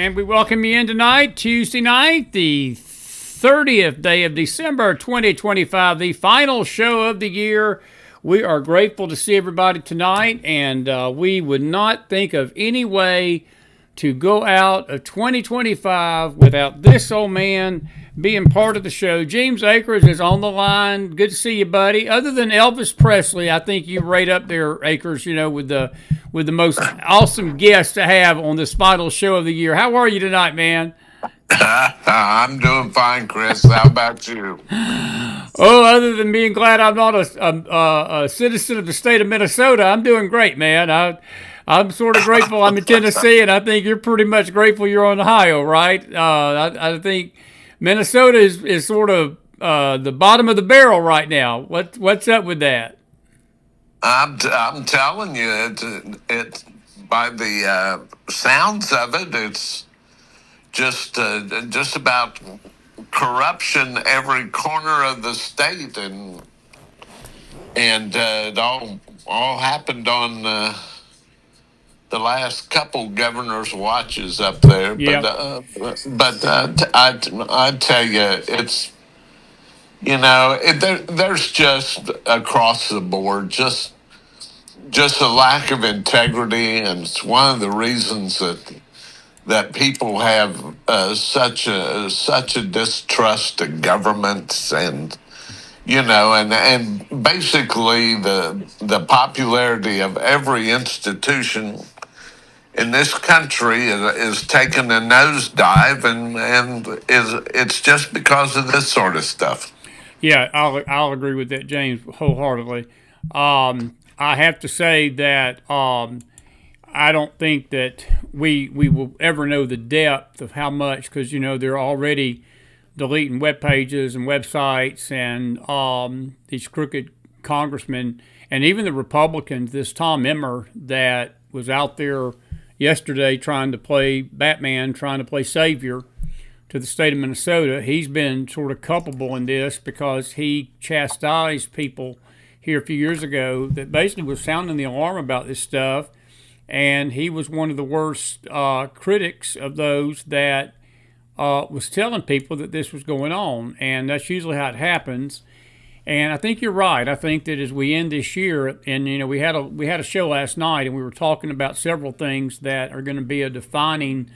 And we welcome you in tonight, Tuesday night, the 30th day of December 2025, the final show of the year. We are grateful to see everybody tonight, and we would not think of any way to go out of 2025 without this old man being part of the show. Jeemes Akers is on the line. Good to see you, buddy. Other than Elvis Presley, I think you right up there, Akers, with the most awesome guest to have on this final show of the year. How are you tonight, man? I'm doing fine, Chris. How about you? Oh, other than being glad I'm not a citizen of the state of Minnesota, I'm doing great, man. I'm sort of grateful I'm in Tennessee, and I think you're pretty much grateful you're on Ohio, right? I think Minnesota is sort of the bottom of the barrel right now. What's up with that? I'm telling you, it's by the sounds of it, it's just about corruption every corner of the state, and it all happened on the last couple governors' watches up there. Yeah. I tell you, it's there's just across the board just a lack of integrity, and it's one of the reasons that people have such a distrust of governments, and and basically the popularity of every institution in this country is taking a nosedive, and it's just because of this sort of stuff. Yeah, I'll agree with that, James, wholeheartedly. I have to say that I don't think that we will ever know the depth of how much, because they're already deleting web pages and websites, and these crooked congressmen and even the Republicans. This Tom Emmer that was out there yesterday trying to play Batman, trying to play savior to the state of Minnesota. He's been sort of culpable in this because he chastised people here a few years ago that basically was sounding the alarm about this stuff. And he was one of the worst critics of those that was telling people that this was going on. And that's usually how it happens. And I think you're right. I think that as we end this year, and we had a show last night, and we were talking about several things that are going to be a dividing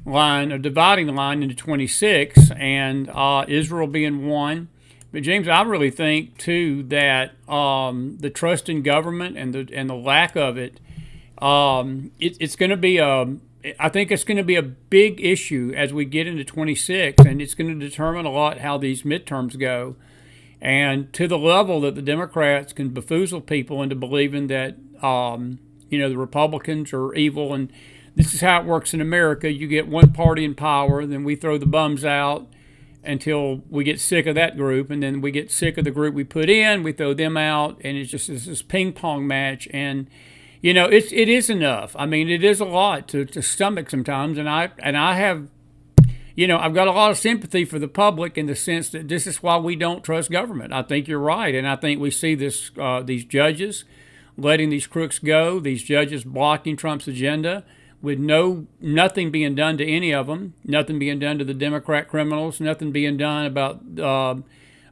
line into 26, and Israel being one. But James, I really think too that the trust in government and the lack of it, it's going to be I think it's going to be a big issue as we get into 26, and it's going to determine a lot how these midterms go. And to the level that the Democrats can befoozle people into believing that, the Republicans are evil. And this is how it works in America. You get one party in power, then we throw the bums out until we get sick of that group. And then we get sick of the group we put in, we throw them out. And it's just this ping pong match. And, it is enough. I mean, it is a lot to stomach sometimes. And I have, I've got a lot of sympathy for the public in the sense that this is why we don't trust government. I think you're right, and I think we see this these judges letting these crooks go, these judges blocking Trump's agenda with nothing being done to any of them, nothing being done to the Democrat criminals, nothing being done about a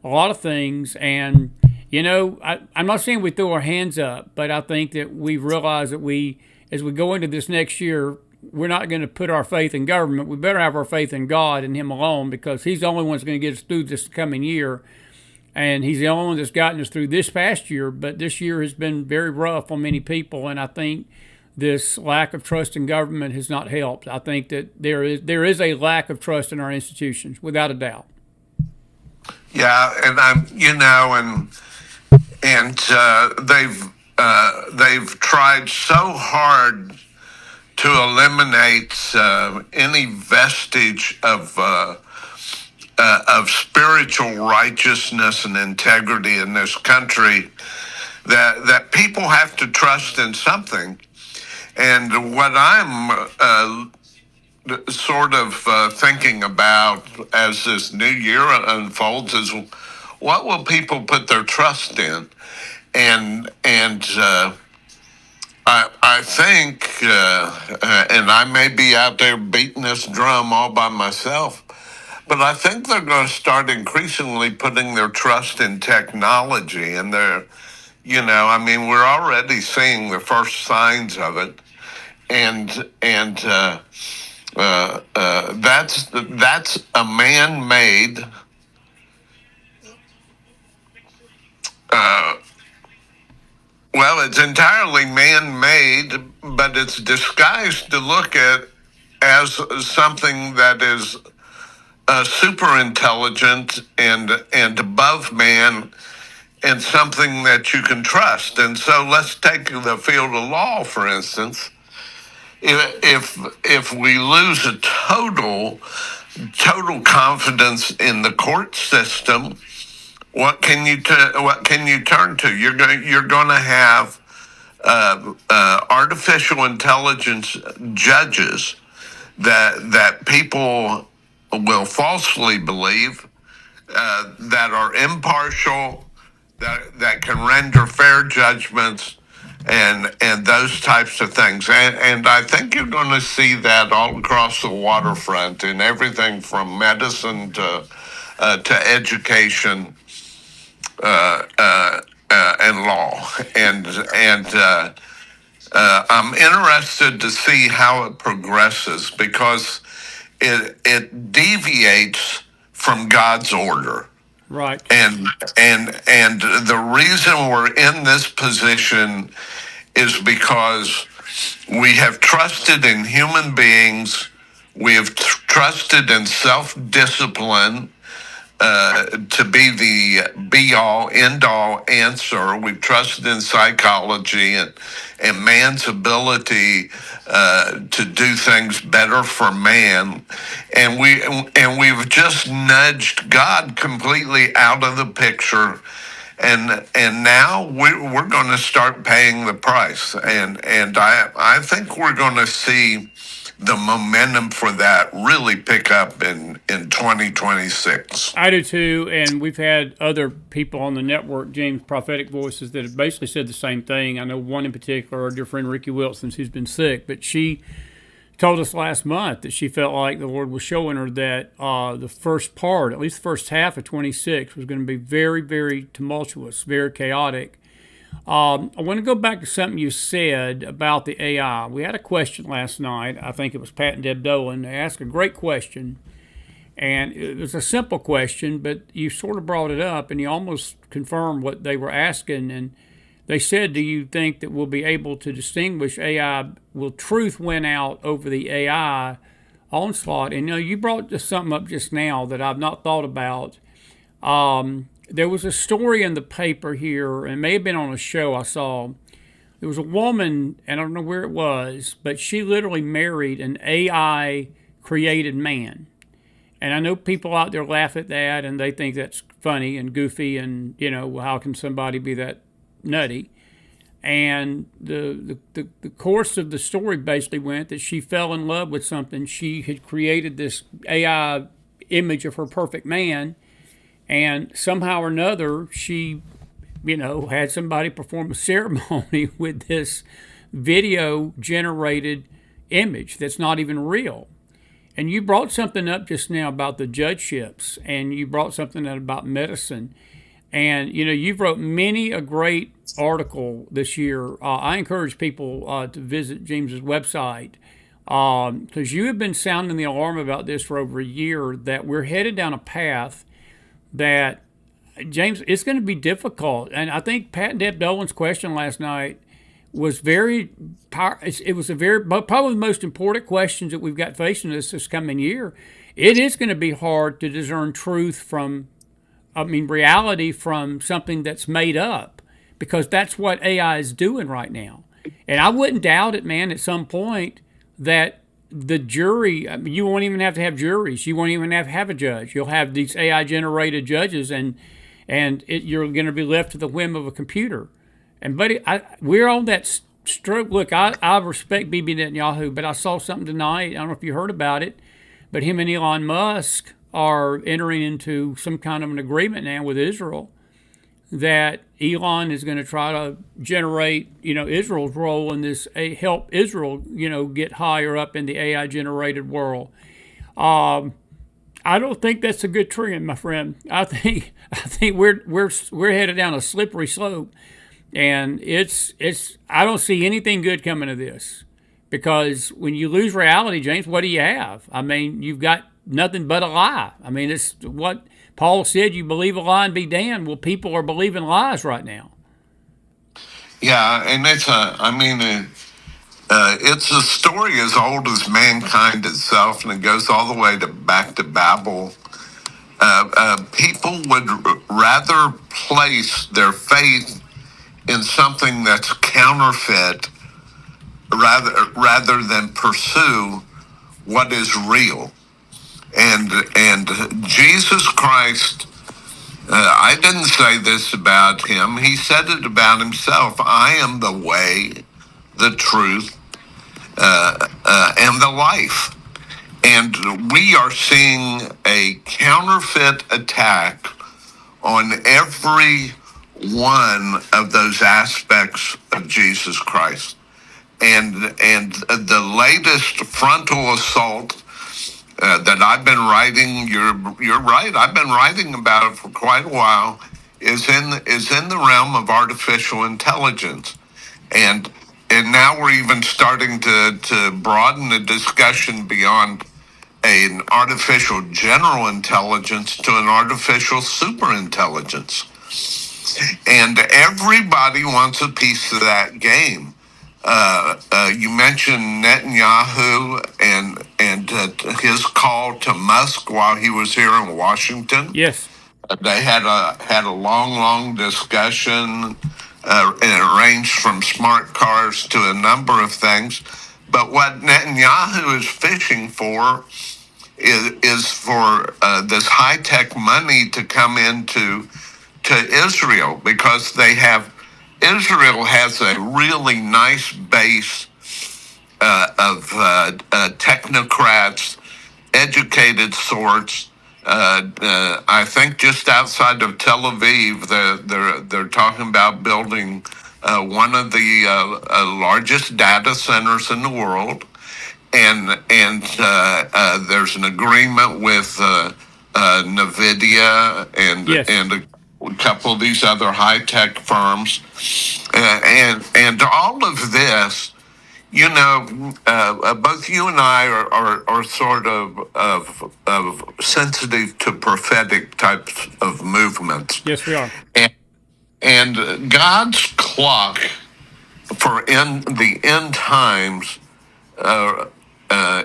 lot of things. And I'm not saying we throw our hands up, but I think that we realize that as we go into this next year, we're not going to put our faith in government. We better have our faith in God and Him alone, because He's the only one that's going to get us through this coming year. And He's the only one that's gotten us through this past year. But this year has been very rough on many people, and I think this lack of trust in government has not helped. I think that there is a lack of trust in our institutions, without a doubt. Yeah, and they've tried so hard to eliminate any vestige of spiritual righteousness and integrity in this country, that people have to trust in something. And what I'm sort of thinking about as this new year unfolds is, what will people put their trust in? And I think, and I may be out there beating this drum all by myself, but I think they're going to start increasingly putting their trust in technology. And I mean, we're already seeing the first signs of it. And that's a man-made uh, well, it's entirely man-made, but it's disguised to look at as something that is super intelligent and above man, and something that you can trust. And so, let's take the field of law, for instance. If we lose a total confidence in the court system, what can you turn to? You're going to have artificial intelligence judges that people will falsely believe, that are impartial, that can render fair judgments, and those types of things. And I think you're going to see that all across the waterfront in everything from medicine to education, and law. And I'm interested to see how it progresses, because it deviates from God's order. Right. And the reason we're in this position is because we have trusted in human beings. We have trusted in self-discipline to be the be all end all answer. We've trusted in psychology and man's ability to do things better for man, and we've just nudged God completely out of the picture. And now we're going to start paying the price, and I think we're going to see the momentum for that really pick up in 2026. I do too, and we've had other people on the network, James Prophetic Voices, that have basically said the same thing. I know one in particular, our dear friend Ricky Wilson, who's been sick, but she told us last month that she felt like the Lord was showing her that the first part, at least the first half of 26, was going to be very, very tumultuous, very chaotic. I want to go back to something you said about the AI. We had a question last night. I think it was Pat and Deb Dolan. They asked a great question, and it was a simple question, but you sort of brought it up and you almost confirmed what they were asking. And they said, do you think that we'll be able to distinguish AI? Will truth win out over the AI onslaught? And you brought something up just now that I've not thought about. There was a story in the paper here, and it may have been on a show I saw. There was a woman, and I don't know where it was, but she literally married an AI created man. And I know people out there laugh at that, and they think that's funny and goofy, and how can somebody be that nutty? And the course of the story basically went that she fell in love with something. She had created this AI image of her perfect man, and somehow or another she had somebody perform a ceremony with this video generated image that's not even real. And you brought something up just now about the judgeships, and you brought something up about medicine. And, you've wrote many a great article this year. I encourage people to visit Jeemes's website, because you have been sounding the alarm about this for over a year, that we're headed down a path that, James, it's going to be difficult. And I think Pat and Deb Dolan's question last night was very it was probably the most important questions that we've got facing us this coming year. It is going to be hard to discern truth from, reality from something that's made up, because that's what AI is doing right now. And I wouldn't doubt it, man, at some point that the jury, you won't even have to have juries. You won't even have a judge. You'll have these AI generated judges, and you're going to be left to the whim of a computer. And buddy, we're on that stroke. Look, I respect Bibi Netanyahu, but I saw something tonight. I don't know if you heard about it, but him and Elon Musk are entering into some kind of an agreement now with Israel that Elon is going to try to generate, Israel's role in this, help Israel, get higher up in the AI generated world. I don't think that's a good trend, my friend. I think we're headed down a slippery slope, and it's I don't see anything good coming of this, because when you lose reality, James, what do you have? I mean, you've got nothing but a lie. I mean, it's what Paul said: you believe a lie and be damned. Well, people are believing lies right now. Yeah, and it's a story as old as mankind itself, and it goes all the way back to Babel. People would rather place their faith in something that's counterfeit rather than pursue what is real. And Jesus Christ, I didn't say this about him. He said it about himself. I am the way, the truth, and the life. And we are seeing a counterfeit attack on every one of those aspects of Jesus Christ. And the latest frontal assault that I've been writing, you're right, I've been writing about it for quite a while, is in the realm of artificial intelligence. And and now we're even starting to broaden the discussion beyond an artificial general intelligence to an artificial super intelligence. And everybody wants a piece of that game. You mentioned Netanyahu and his call to Musk while he was here in Washington. Yes. They had a long discussion, and it ranged from smart cars to a number of things. But what Netanyahu is fishing for is for this high tech money to come into to Israel, because Israel has a really nice base of technocrats, educated sorts. I think just outside of Tel Aviv, they're talking about building one of the largest data centers in the world, and there's an agreement with NVIDIA Yes. and a couple of these other high tech firms, and all of this. Both you and I are sort of sensitive to prophetic types of movements. Yes, we are. And God's clock for in the end times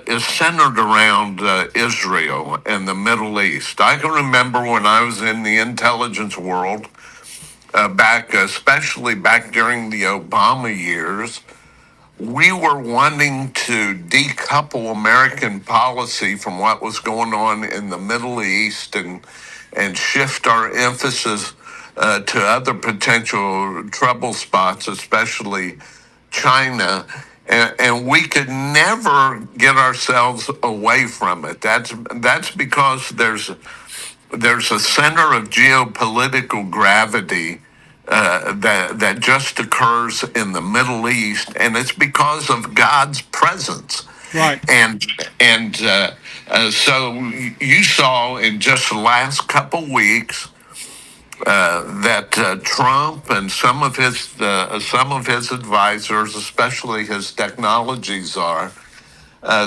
is centered around Israel and the Middle East. I can remember when I was in the intelligence world, especially back during the Obama years, we were wanting to decouple American policy from what was going on in the Middle East and shift our emphasis to other potential trouble spots, especially China. And we could never get ourselves away from it. That's because there's a center of geopolitical gravity that just occurs in the Middle East, and it's because of God's presence. Right. So you saw in just the last couple weeks that Trump and some of his advisors, especially his technology czar,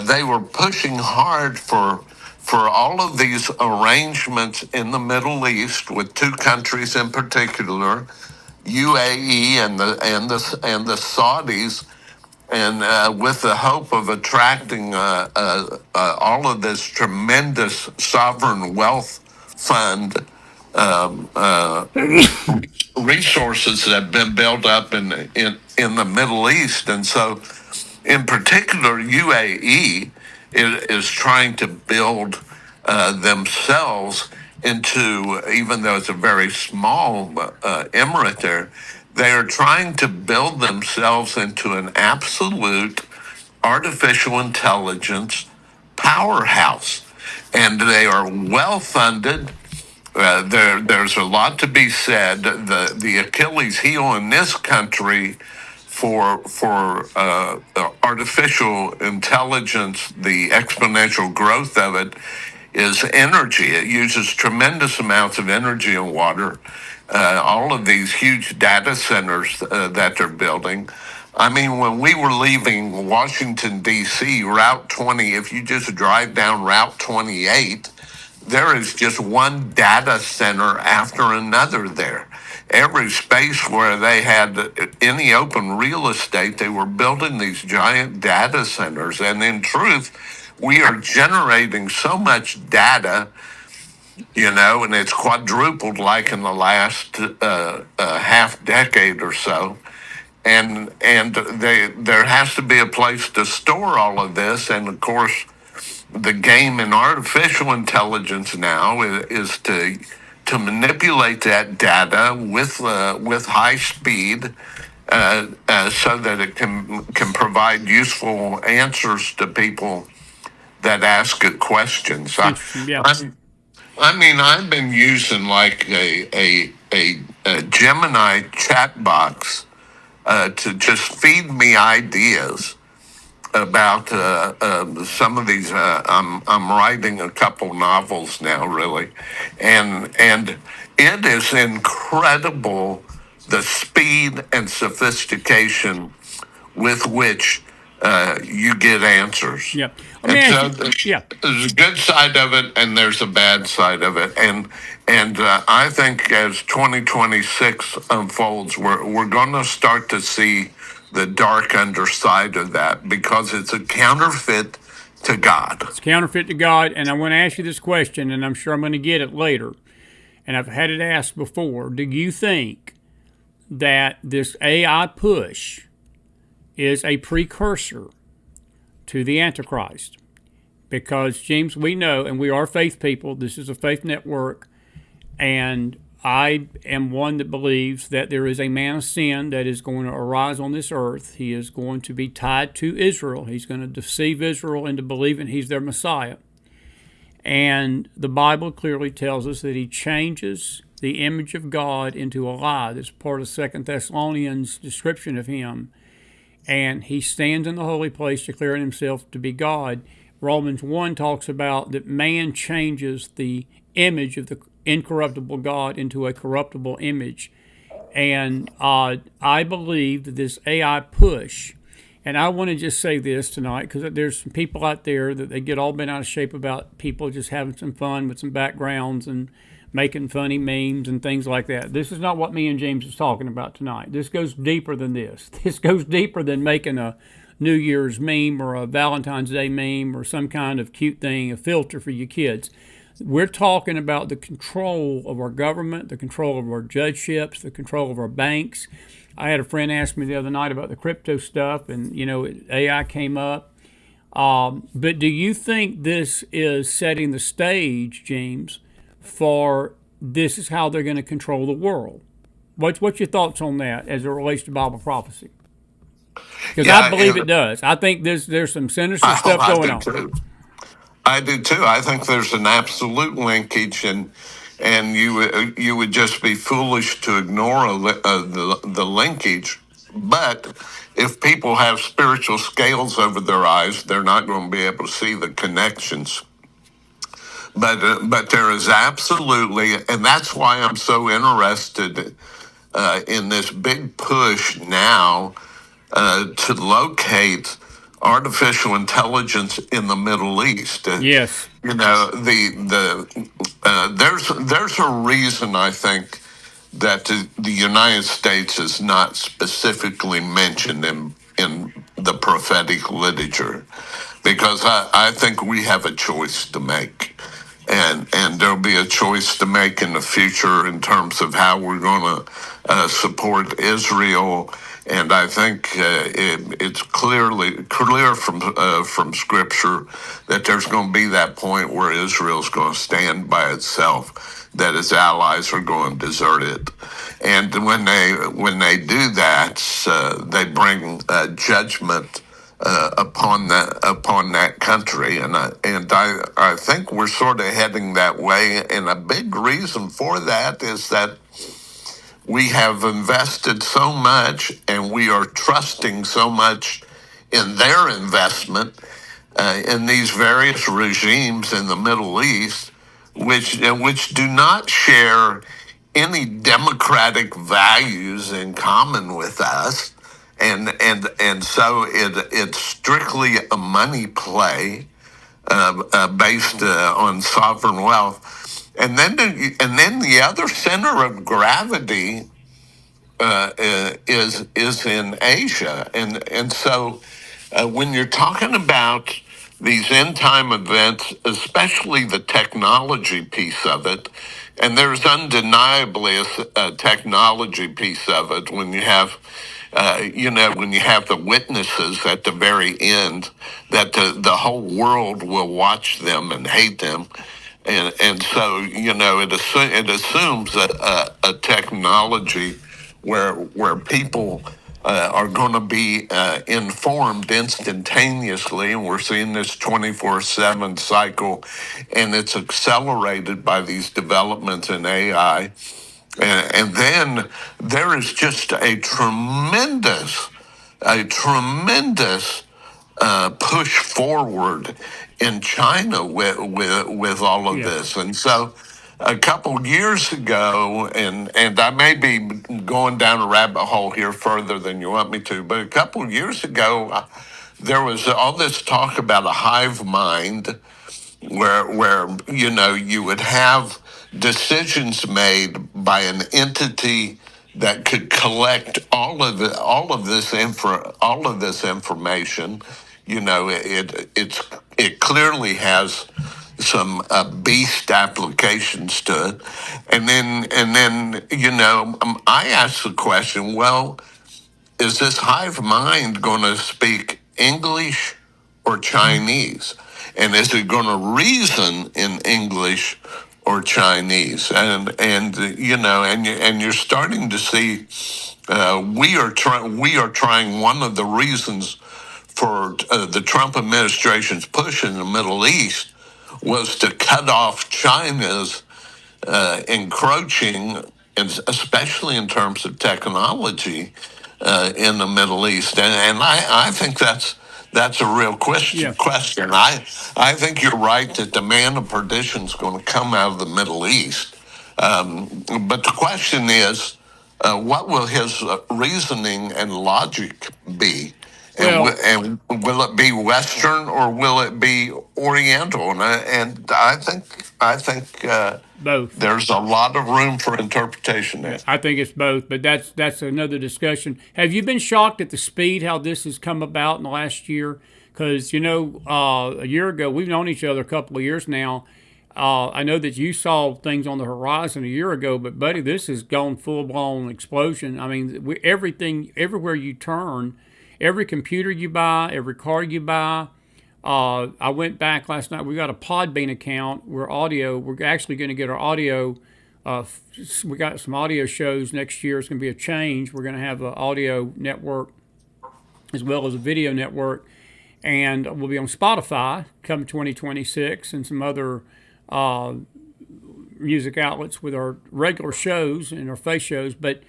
they were pushing hard for all of these arrangements in the Middle East with two countries in particular, UAE and the Saudis, and with the hope of attracting all of this tremendous sovereign wealth fund resources that have been built up in the Middle East. And so, in particular, UAE is trying to build themselves into, even though it's a very small emirate there, they are trying to build themselves into an absolute artificial intelligence powerhouse. And they are well funded. there's a lot to be said. The Achilles heel in this country for artificial intelligence, the exponential growth of it is energy. It uses tremendous amounts of energy and water. All of these huge data centers that they're building. I mean, when we were leaving Washington, D.C., Route 20, if you just drive down Route 28, there is just one data center after another there. Every space where they had any open real estate, they were building these giant data centers. And in truth, we are generating so much data, and it's quadrupled like in the last half decade or so. And there has to be a place to store all of this. And of course, the game in artificial intelligence now is to manipulate that data with high speed, so that it can provide useful answers to people that ask it questions. Yeah. I mean, I've been using like a Gemini chat box to just feed me ideas about some of these. I'm writing a couple novels now, really, and it is incredible the speed and sophistication with which you get answers. Yeah. Let me And ask so you. Yeah. there's a good side of it, and there's a bad side of it, and I think as 2026 unfolds, we're going to start to see the dark underside of that because it's a counterfeit to God. It's counterfeit to God. And I want to ask you this question, and I'm sure I'm going to get it later. And I've had it asked before. Do you think that this AI push is a precursor to the Antichrist? Because, James, we know, and we are faith people, this is a faith network, and I am one that believes that there is a man of sin that is going to arise on this earth. He is going to be tied to Israel. He's going to deceive Israel into believing he's their Messiah. And the Bible clearly tells us that he changes the image of God into a lie. That's part of 2 Thessalonians' description of him. And he stands in the holy place declaring himself to be God. Romans 1 talks about that man changes the image of the incorruptible God into a corruptible image. And I believe that this AI push, and I want to just say this tonight because there's some people out there that they get all bent out of shape about people just having some fun with some backgrounds and making funny memes and things like that. This is not what me and James is talking about tonight. This goes deeper than this. This goes deeper than making a New Year's meme or a Valentine's Day meme or some kind of cute thing, a filter for your kids. We're talking about the control of our government, the control of our judgeships, the control of our banks. I had a friend ask me the other night about the crypto stuff, and AI came up. But do you think this is setting the stage, James, for this is how they're going to control the world? What's your thoughts on that as it relates to Bible prophecy? Because I believe it does. I think there's some sinister stuff going on. Too. I do too. I think there's an absolute linkage, and you would just be foolish to ignore the linkage. But if people have spiritual scales over their eyes, they're not going to be able to see the connections. But there is absolutely, and that's why I'm so interested in this big push now to locate artificial intelligence in the Middle East. Yes. There's a reason I think that the United States is not specifically mentioned in the prophetic literature, because I think we have a choice to make. And there'll be a choice to make in the future in terms of how we're going to support Israel. And I think it's clear from Scripture that there's going to be that point where Israel's going to stand by itself, that its allies are going to desert it. And when they do that, they bring judgment upon that country, and I think we're sort of heading that way. And a big reason for that is that we have invested so much, and we are trusting so much in their investment in these various regimes in the Middle East, which do not share any democratic values in common with us, and so it's strictly a money play based on sovereign wealth, and then the other center of gravity is in Asia, and so when you're talking about these end time events, especially the technology piece of it, and there's undeniably a technology piece of it when you have. When you have the witnesses at the very end, that the whole world will watch them and hate them, and so it assumes a technology where people are going to be informed instantaneously, and we're seeing this 24/7 cycle, and it's accelerated by these developments in AI. And then there is just a tremendous push forward in China with all of Yeah. this. And so a couple years ago, and I may be going down a rabbit hole here further than you want me to, but a couple years ago, there was all this talk about a hive mind where you would have decisions made by an entity that could collect all of this information. It clearly has some beast applications to it, and then I asked the question, well, is this hive mind going to speak English or Chinese? And is it going to reason in English or Chinese? And you're starting to see we are trying one of the reasons for the Trump administration's push in the Middle East was to cut off China's encroaching, and especially in terms of technology, in the Middle East, and I think that's a real question. Yeah. Question. I think you're right that the man of perdition is going to come out of the Middle East, but the question is, what will his reasoning and logic be? Well, And will it be Western or will it be Oriental? And I think both. there's a lot of room for interpretation there. Yeah, I think it's both, but that's another discussion. Have you been shocked at the speed how this has come about in the last year? Because a year ago we've known each other a couple of years now. I know that you saw things on the horizon a year ago, but buddy, this has gone full blown explosion. I mean, everything, everywhere you turn, every computer you buy, every car you buy. I went back last night. We got a Podbean account. We're actually going to get our audio. We got some audio shows next year. It's going to be a change. We're going to have an audio network as well as a video network, and we'll be on Spotify come 2026 and some other uh, music outlets with our regular shows and our face shows. But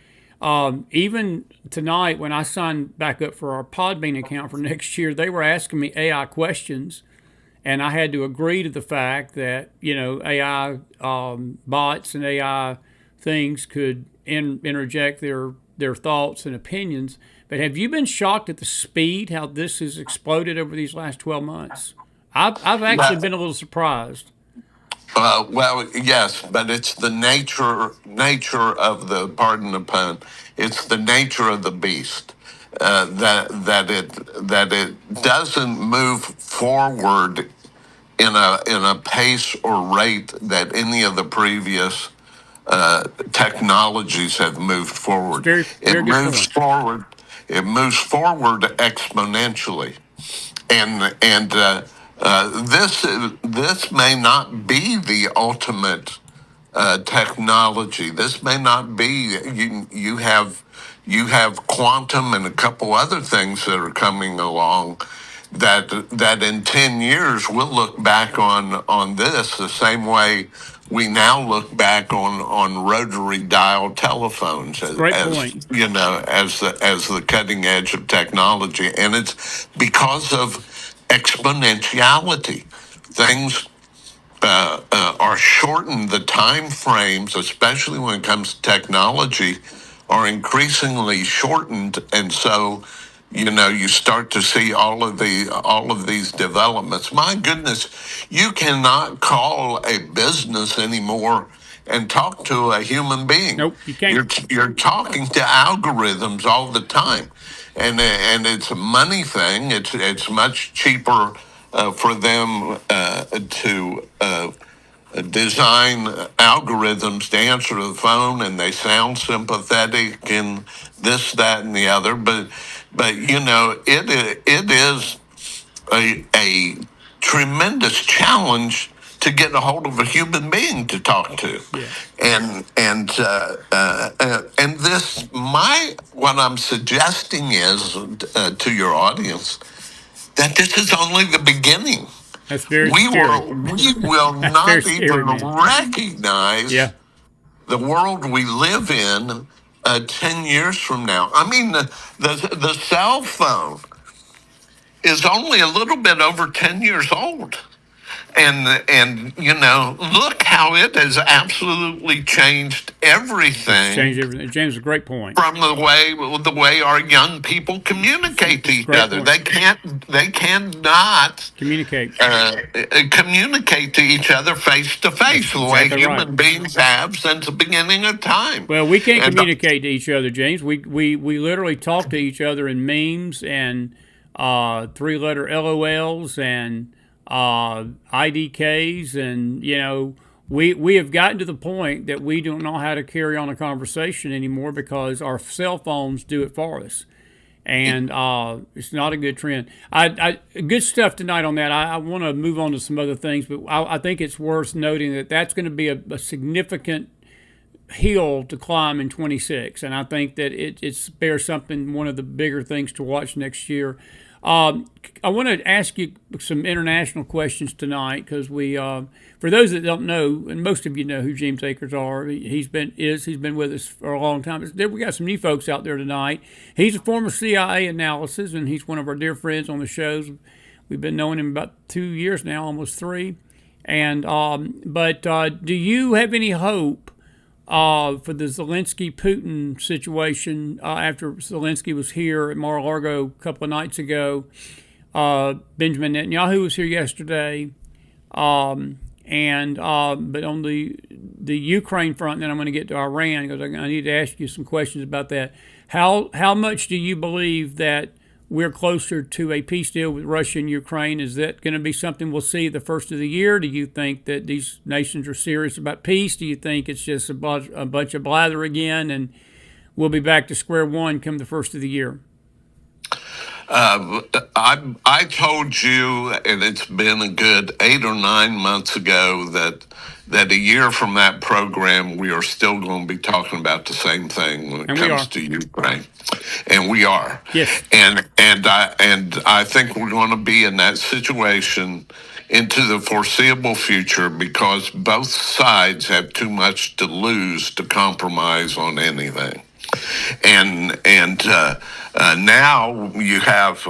even tonight, when I signed back up for our Podbean account for next year, they were asking me AI questions, and I had to agree to the fact that AI bots and AI things could interject their thoughts and opinions. But have you been shocked at the speed how this has exploded over these last 12 months? I've actually been a little surprised. Well, yes, but it's the nature of the, pardon the pun, it's the nature of the beast, that it doesn't move forward in a pace or rate that any of the previous technologies have moved It's forward. very, It very good moves point. forward. It moves forward exponentially, and this may not be the ultimate technology. This may not be. You have you have quantum and a couple other things that are coming along that in 10 years we'll look back on this the same way we now look back on rotary dial telephones Great as point. as the cutting edge of technology, and it's because of exponentiality. Things are shortened. The time frames, especially when it comes to technology, are increasingly shortened, and so you start to see all of these developments. My goodness, you cannot call a business anymore and talk to a human being. Nope, you can't. You're talking to algorithms all the time, and it's a money thing. It's much cheaper for them to design algorithms to answer the phone, and they sound sympathetic and this, that, and the other. But it is a tremendous challenge to get a hold of a human being to talk to. Yes. And this, my what I'm suggesting is to your audience that this is only the beginning. That's very scary. We will That's very not scary, even man. recognize Yeah. the world we live in 10 years from now. I mean, the cell phone is only a little bit over 10 years old. And look how it has absolutely changed It's changed everything everything. James, a great point. from the way our young people communicate to It's a each great other. point. They cannot Communicate. communicate to each other face to face That's the way exactly right. human beings have since the beginning of time. Well, we can't And communicate to each other, James. We literally talk to each other in memes and three-letter LOLs and IDKs, and we have gotten to the point that we don't know how to carry on a conversation anymore because our cell phones do it for us, and it's not a good trend. Good stuff tonight on that. I want to move on to some other things, but I think it's worth noting that that's going to be a significant hill to climb in 26, and I think that it's bears something, one of the bigger things to watch next year. I want to ask you some international questions tonight because for those that don't know, and most of you know who Jeemes Akers are, he's been with us for a long time. We got some new folks out there tonight. He's a former CIA analyst, and he's one of our dear friends on the shows. We've been knowing him about 2 years now, almost 3. And but do you have any hope for the Zelensky-Putin situation after Zelensky was here at Mar-a-Lago a couple of nights ago? Benjamin Netanyahu was here yesterday, and but on the Ukraine front, then I'm going to get to Iran because I need to ask you some questions about that. How much do you believe that we're closer to a peace deal with Russia and Ukraine? Is that going to be something we'll see the first of the year? Do you think that these nations are serious about peace? Do you think it's just a bunch of blather again and we'll be back to square one come the first of the year? I told you, and it's been a good 8 or 9 months ago, that a year from that program, we are still going to be talking about the same thing when it comes to Ukraine, and we are. Yes. And I think we're going to be in that situation into the foreseeable future because both sides have too much to lose to compromise on anything. And now you have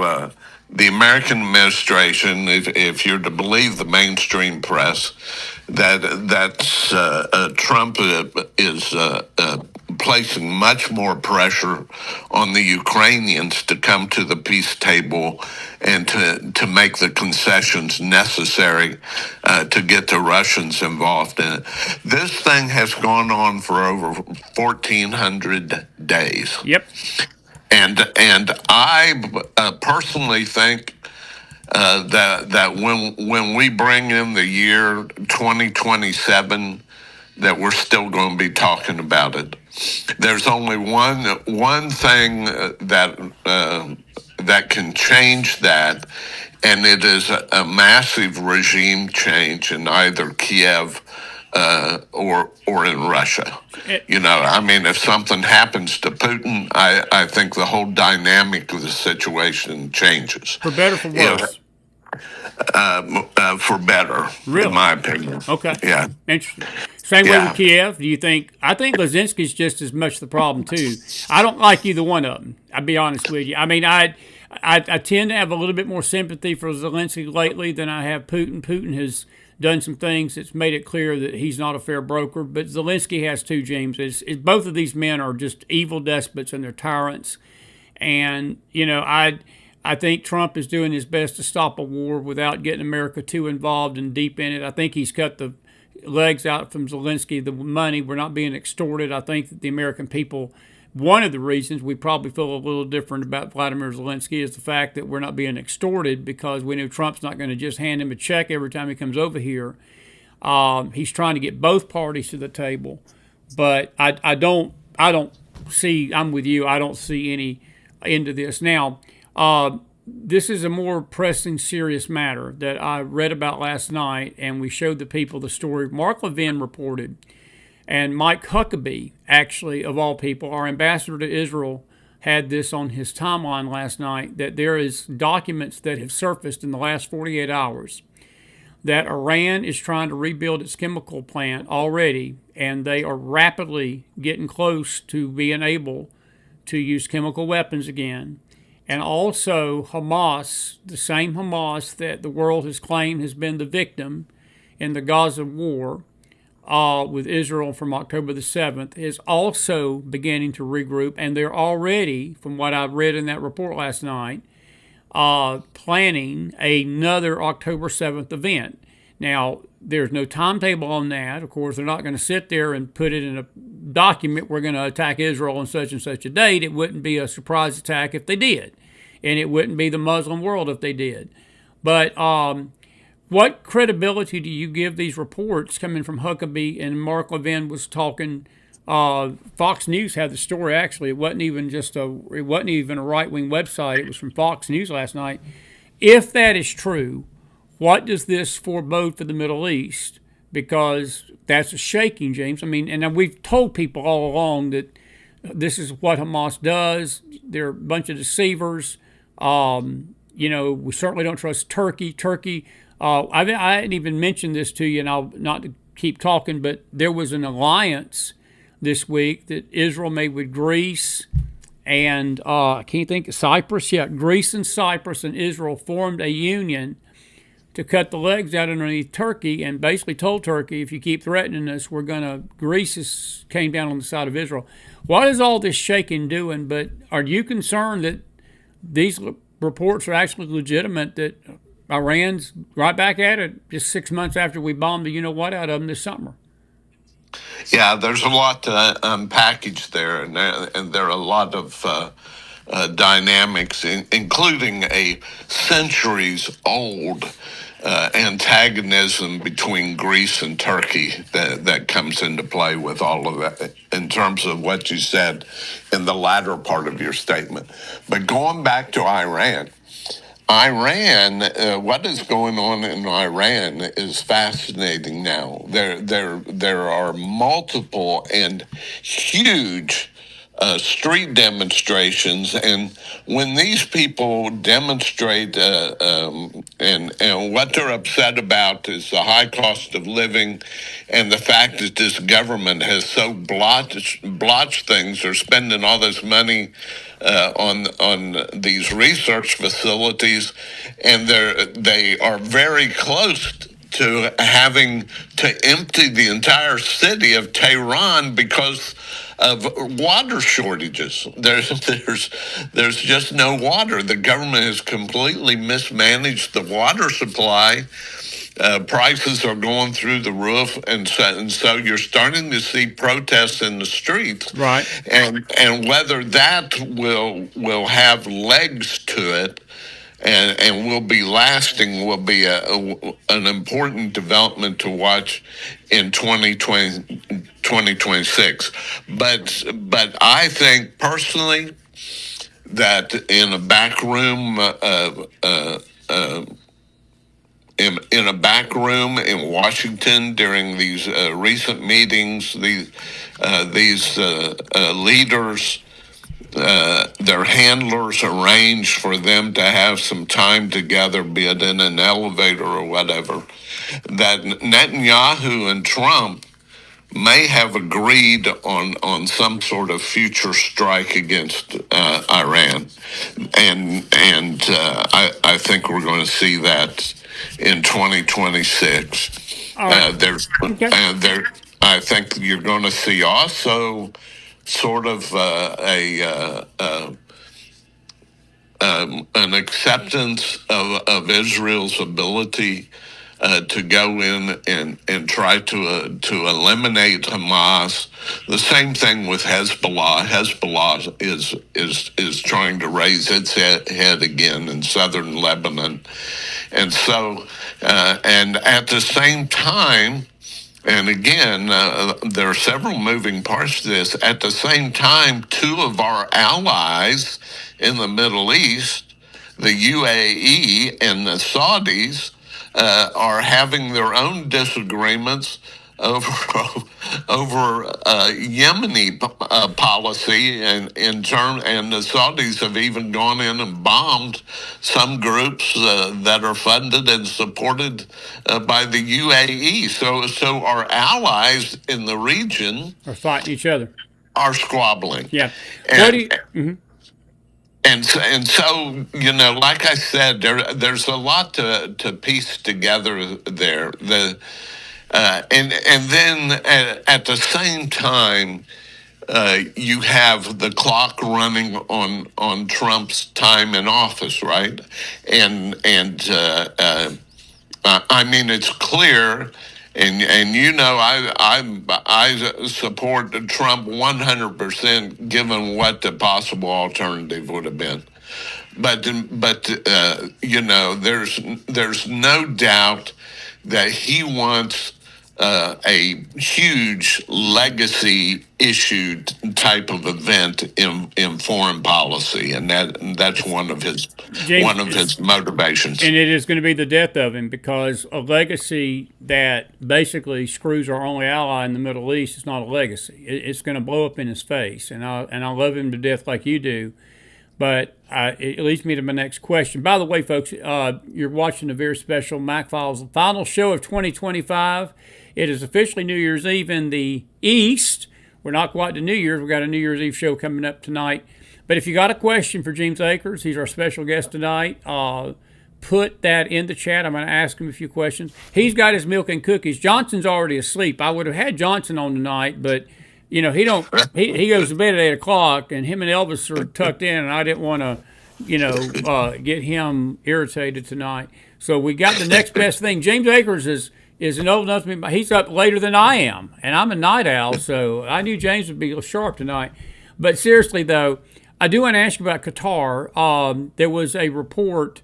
the American administration, if you're to believe the mainstream press, that Trump is placing much more pressure on the Ukrainians to come to the peace table and to make the concessions necessary to get the Russians involved in it. This thing has gone on for over 1,400 days. Yep. And I personally think that when we bring in the year 2027, that we're still going to be talking about it. There's only one thing that can change that, and it is a massive regime change in either Kiev or in Russia. It, I mean, if something happens to Putin, I think the whole dynamic of the situation changes. for better, for If worse. For better, in Really? my opinion. Okay. Yeah, Interesting. Same way with yeah. Kiev. Do you think? I think Lazinski's just as much the problem too. I don't like either one of them. I'll be honest with you. I mean, I tend to have a little bit more sympathy for Zelensky lately than I have Putin. Putin has done some things that's made it clear that he's not a fair broker, but Zelensky has too, James. Both of these men are just evil despots and they're tyrants. And I think Trump is doing his best to stop a war without getting America too involved and deep in it. I think he's cut the legs out from Zelensky, the money. We're not being extorted. I think that the American people, one of the reasons we probably feel a little different about Vladimir Zelensky is the fact that we're not being extorted because we know Trump's not going to just hand him a check every time he comes over here. He's trying to get both parties to the table, but I don't see. I'm with you. I don't see any end to this now. This is a more pressing, serious matter that I read about last night, and we showed the people the story. Mark Levin reported, and Mike Huckabee, actually, of all people, our ambassador to Israel, had this on his timeline last night, that there is documents that have surfaced in the last 48 hours that Iran is trying to rebuild its chemical plant already, and they are rapidly getting close to being able to use chemical weapons again. And also Hamas, the same Hamas that the world has claimed has been the victim in the Gaza war with Israel from October the 7th, is also beginning to regroup. And they're already, from what I read in that report last night, planning another October 7th event. Now, there's no timetable on that. Of course, they're not going to sit there and put it in a document, we're going to attack Israel on such and such a date. It wouldn't be a surprise attack if they did. And it wouldn't be the Muslim world if they did. But what credibility do you give these reports coming from Huckabee? And Mark Levin was talking. Fox News had the story. Actually, it wasn't even a right-wing website. It was from Fox News last night. If that is true, what does this forebode for the Middle East? Because that's a shaking, James. I mean, and we've told people all along that this is what Hamas does. They're a bunch of deceivers. We certainly don't trust Turkey. I didn't even mention this to you, and I'll not to keep talking, but there was an alliance this week that Israel made with Greece and I can't think of Cyprus. Yeah, Greece and Cyprus and Israel formed a union to cut the legs out underneath Turkey and basically told Turkey, if you keep threatening us, Greece came down on the side of Israel. What is all this shaking doing? But are you concerned that these reports are actually legitimate, that Iran's right back at it just 6 months after we bombed the you-know-what out of them this summer? Yeah, there's a lot to unpackage there, and there are a lot of dynamics, including a centuries-old antagonism between Greece and Turkey that comes into play with all of that in terms of what you said in the latter part of your statement. But going back to Iran, what is going on in Iran is fascinating now. There are multiple and huge street demonstrations, and when these people demonstrate, and what they're upset about is the high cost of living, and the fact that this government has so blotched things. They're spending all this money on these research facilities, and they are very close to having to empty the entire city of Tehran because of water shortages. There's just no water. The government has completely mismanaged the water supply. Prices are going through the roof, and so you're starting to see protests in the streets. Right. And whether that will have legs to it and will be lasting will be an important development to watch in 2026. But I think personally that in a back room in a back room in Washington during these recent meetings. These leaders, their handlers arranged for them to have some time together, be it in an elevator or whatever. That Netanyahu and Trump may have agreed on some sort of future strike against Iran, and I think we're going to see that in 2026. There's Okay. there. I think you're going to see also sort of an acceptance of Israel's ability to go in and try to eliminate Hamas. The same thing with Hezbollah. Hezbollah is trying to raise its head again in southern Lebanon, and so and at the same time. And again, there are several moving parts to this. At the same time, two of our allies in the Middle East, the UAE and the Saudis, are having their own disagreements over Yemeni policy, and and the Saudis have even gone in and bombed some groups that are funded and supported by the UAE. So our allies in the region Or fighting each other. are squabbling. Yeah. What do And you? Mhm. and so like I said, there's a lot to piece together there. And then at the same time, you have the clock running on Trump's time in office, right? And I mean, it's clear, and I support Trump 100%, given what the possible alternative would have been. But there's no doubt that he wants a huge legacy issued type of event in foreign policy, and that's James, one of his motivations. and it is going to be the death of him, because a legacy that basically screws our only ally in the Middle East is not a legacy. It's going to blow up in his face, and I love him to death like you do. But it leads me to my next question. By the way, folks, you're watching a very special Mac Files final show of 2025. It is officially New Year's Eve in the East. We're not quite to New Year's. We've got a New Year's Eve show coming up tonight. But if you got a question for Jeemes Akers, he's our special guest tonight. Put that in the chat. I'm going to ask him a few questions. He's got his milk and cookies. Johnson's already asleep. I would have had Johnson on tonight, but he he goes to bed at 8 o'clock, and him and Elvis are tucked in, and I didn't want to get him irritated tonight. So we got the next best thing. Jeemes Akers is an old enough to be. He's up later than I am, and I'm a night owl, so I knew James would be sharp tonight. But seriously, though, I do want to ask you about Qatar. There was a report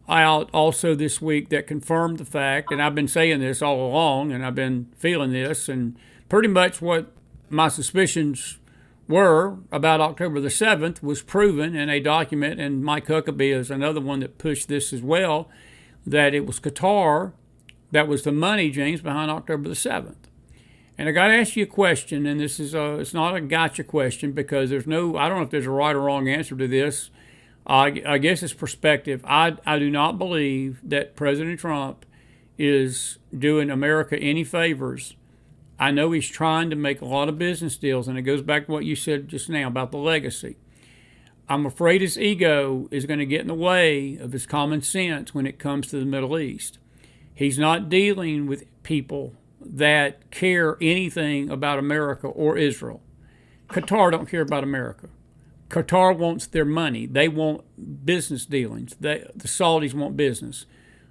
out also this week that confirmed the fact, and I've been saying this all along, and I've been feeling this, and pretty much what my suspicions were about October the 7th was proven in a document, and Mike Huckabee is another one that pushed this as well, that it was Qatar that was the money, James, behind October the 7th. And I got to ask you a question, and this is it's not a gotcha question, because I don't know if there's a right or wrong answer to this. I guess it's perspective. I do not believe that President Trump is doing America any favors. I know he's trying to make a lot of business deals, and it goes back to what you said just now about the legacy. I'm afraid his ego is going to get in the way of his common sense when it comes to the Middle East. He's not dealing with people that care anything about America or Israel. Qatar don't care about America. Qatar wants their money. They want business dealings. The Saudis want business.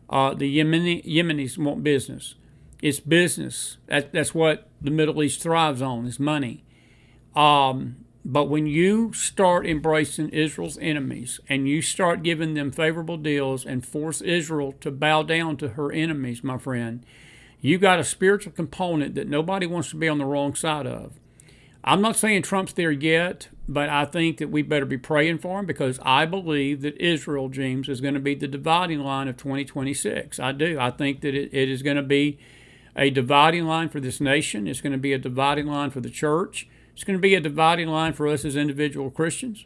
The Yemenis want business. It's business. That's what the Middle East thrives on, is money. But when you start embracing Israel's enemies and you start giving them favorable deals and force Israel to bow down to her enemies, my friend, you got a spiritual component that nobody wants to be on the wrong side of. I'm not saying Trump's there yet, but I think that we better be praying for him because I believe that Israel, Jeemes, is going to be the dividing line of 2026. I do. I think that it is going to be a dividing line for this nation. It's going to be a dividing line for the church. It's going to be a dividing line for us as individual Christians.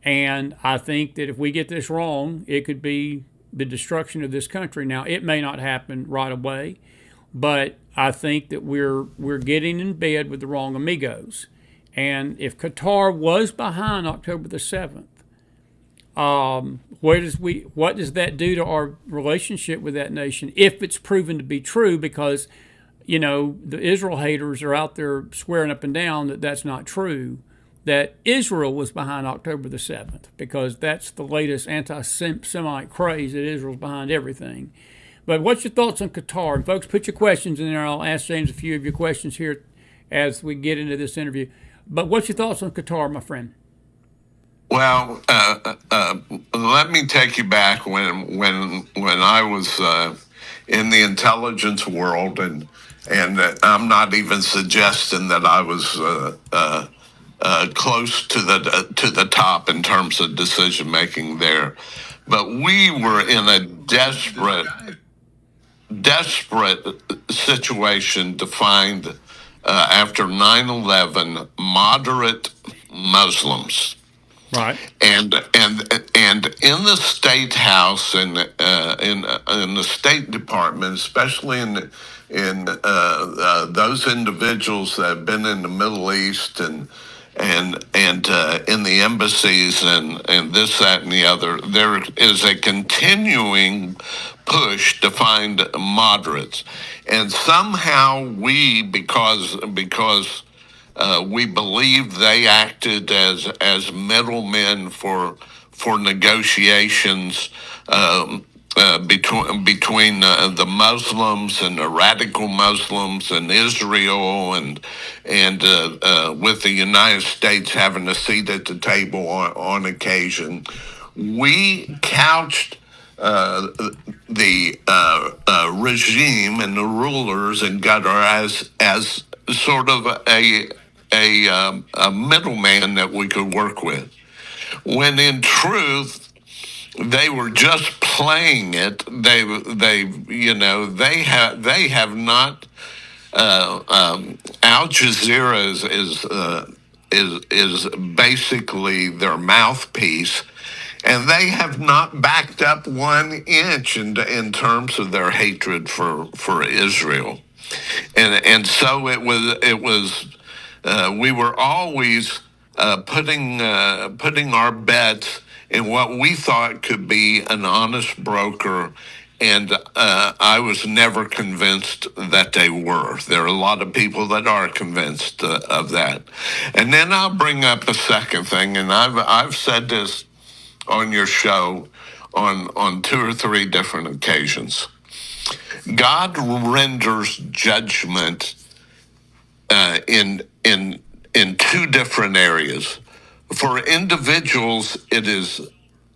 And I think that if we get this wrong, it could be the destruction of this country. Now, it may not happen right away, but I think that we're getting in bed with the wrong amigos. And if Qatar was behind October the 7th, what does that do to our relationship with that nation if it's proven to be true? Because, the Israel haters are out there swearing up and down that that's not true, that Israel was behind October the 7th, because that's the latest anti-Semite craze that Israel's behind everything. But what's your thoughts on Qatar? And folks, put your questions in there. I'll ask James a few of your questions here as we get into this interview. But what's your thoughts on Qatar, my friend? Well, let me take you back when I was in the intelligence world, and I'm not even suggesting that I was close to the top in terms of decision making there, but we were in a desperate situation to find after 9/11 moderate Muslims. Right. And in the state house and in the State Department, especially in those individuals that have been in the Middle East and in the embassies and this, that, and the other, there is a continuing push to find moderates, and somehow we, because we believe they acted as middlemen for negotiations between the Muslims and the radical Muslims and Israel, and with the United States having a seat at the table on occasion. We couched the regime and the rulers in Qatar as sort of a middleman that we could work with, when in truth they were just playing it. They have not. Al Jazeera is basically their mouthpiece, and they have not backed up 1 inch in terms of their hatred for Israel, and so it was. We were always putting our bets in what we thought could be an honest broker, and I was never convinced that they were. There are a lot of people that are convinced of that. And then I'll bring up a second thing, and I've said this on your show on 2 or 3 different occasions. God renders judgment in 2 different areas. For individuals, it is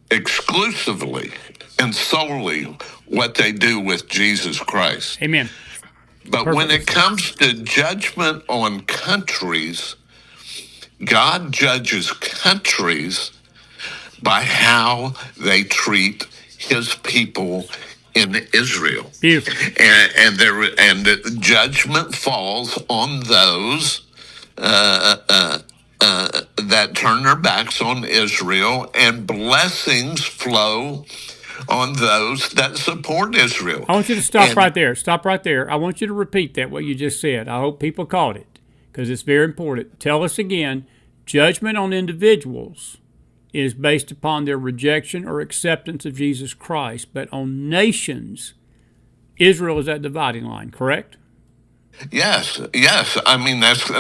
exclusively and solely what they do with Jesus Christ. Amen. But Perfect. When it comes to judgment on countries, God judges countries by how they treat his people in Israel. Beautiful. And the judgment falls on those that turn their backs on Israel, and blessings flow on those that support Israel. I want you to stop right there. Stop right there. I want you to repeat that, what you just said. I hope people caught it, because it's very important. Tell us again. Judgment on individuals is based upon their rejection or acceptance of Jesus Christ, but on nations, Israel is that dividing line, correct? Yes. I mean, that's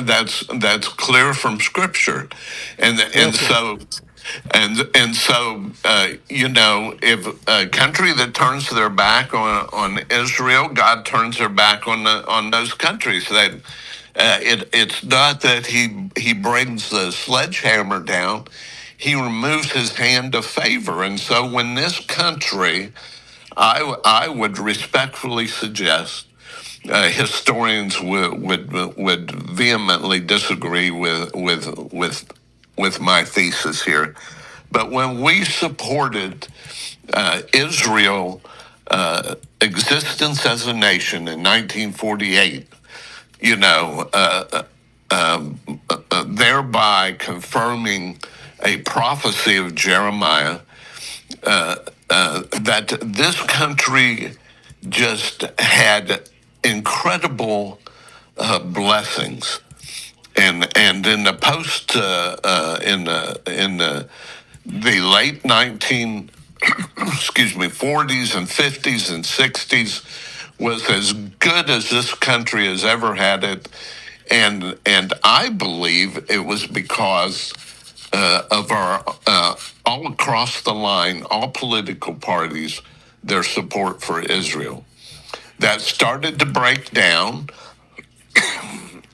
clear from Scripture, and so if a country that turns their back on Israel, God turns their back on those countries. That it's not that he brings the sledgehammer down; he removes his hand of favor. And so, when this country, I would respectfully suggest historians would vehemently disagree with my thesis here. But when we supported Israel existence as a nation in 1948, you know, thereby confirming a prophecy of Jeremiah that this country just had incredible blessings, and in the post in the late 19 excuse me 40s and 50s and 60s was as good as this country has ever had it, and I believe it was because of our all across the line, all political parties, their support for Israel. That started to break down.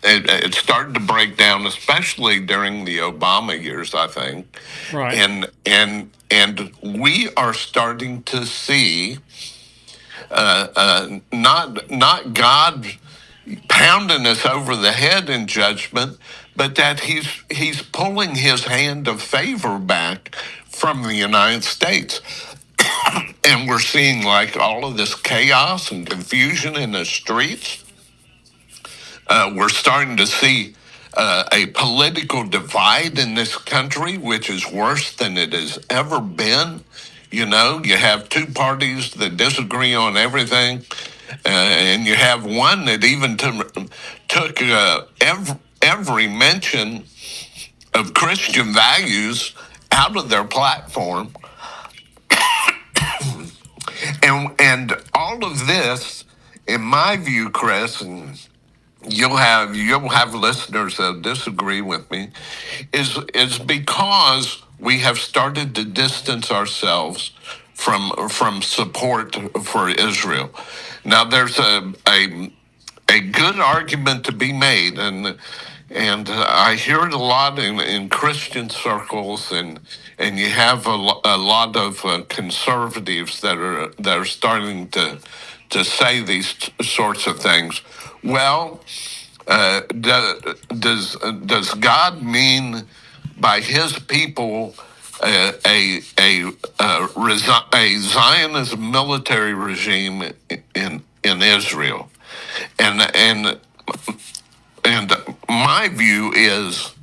It started to break down, especially during the Obama years, I think. Right. And we are starting to see not God pounding us over the head in judgment, but that he's pulling his hand of favor back from the United States. And we're seeing like all of this chaos and confusion in the streets. We're starting to see a political divide in this country, which is worse than it has ever been. You know, you have two parties that disagree on everything, and you have one that even took every mention of Christian values out of their platform. And all of this, in my view, Chris, and you'll have listeners that disagree with me, is because we have started to distance ourselves from support for Israel. Now there's a good argument to be made, and I hear it a lot in Christian circles, and you have a lot of conservatives that are starting to say these sorts of things. Well, does God mean by His people a Zionist military regime in Israel? And my view is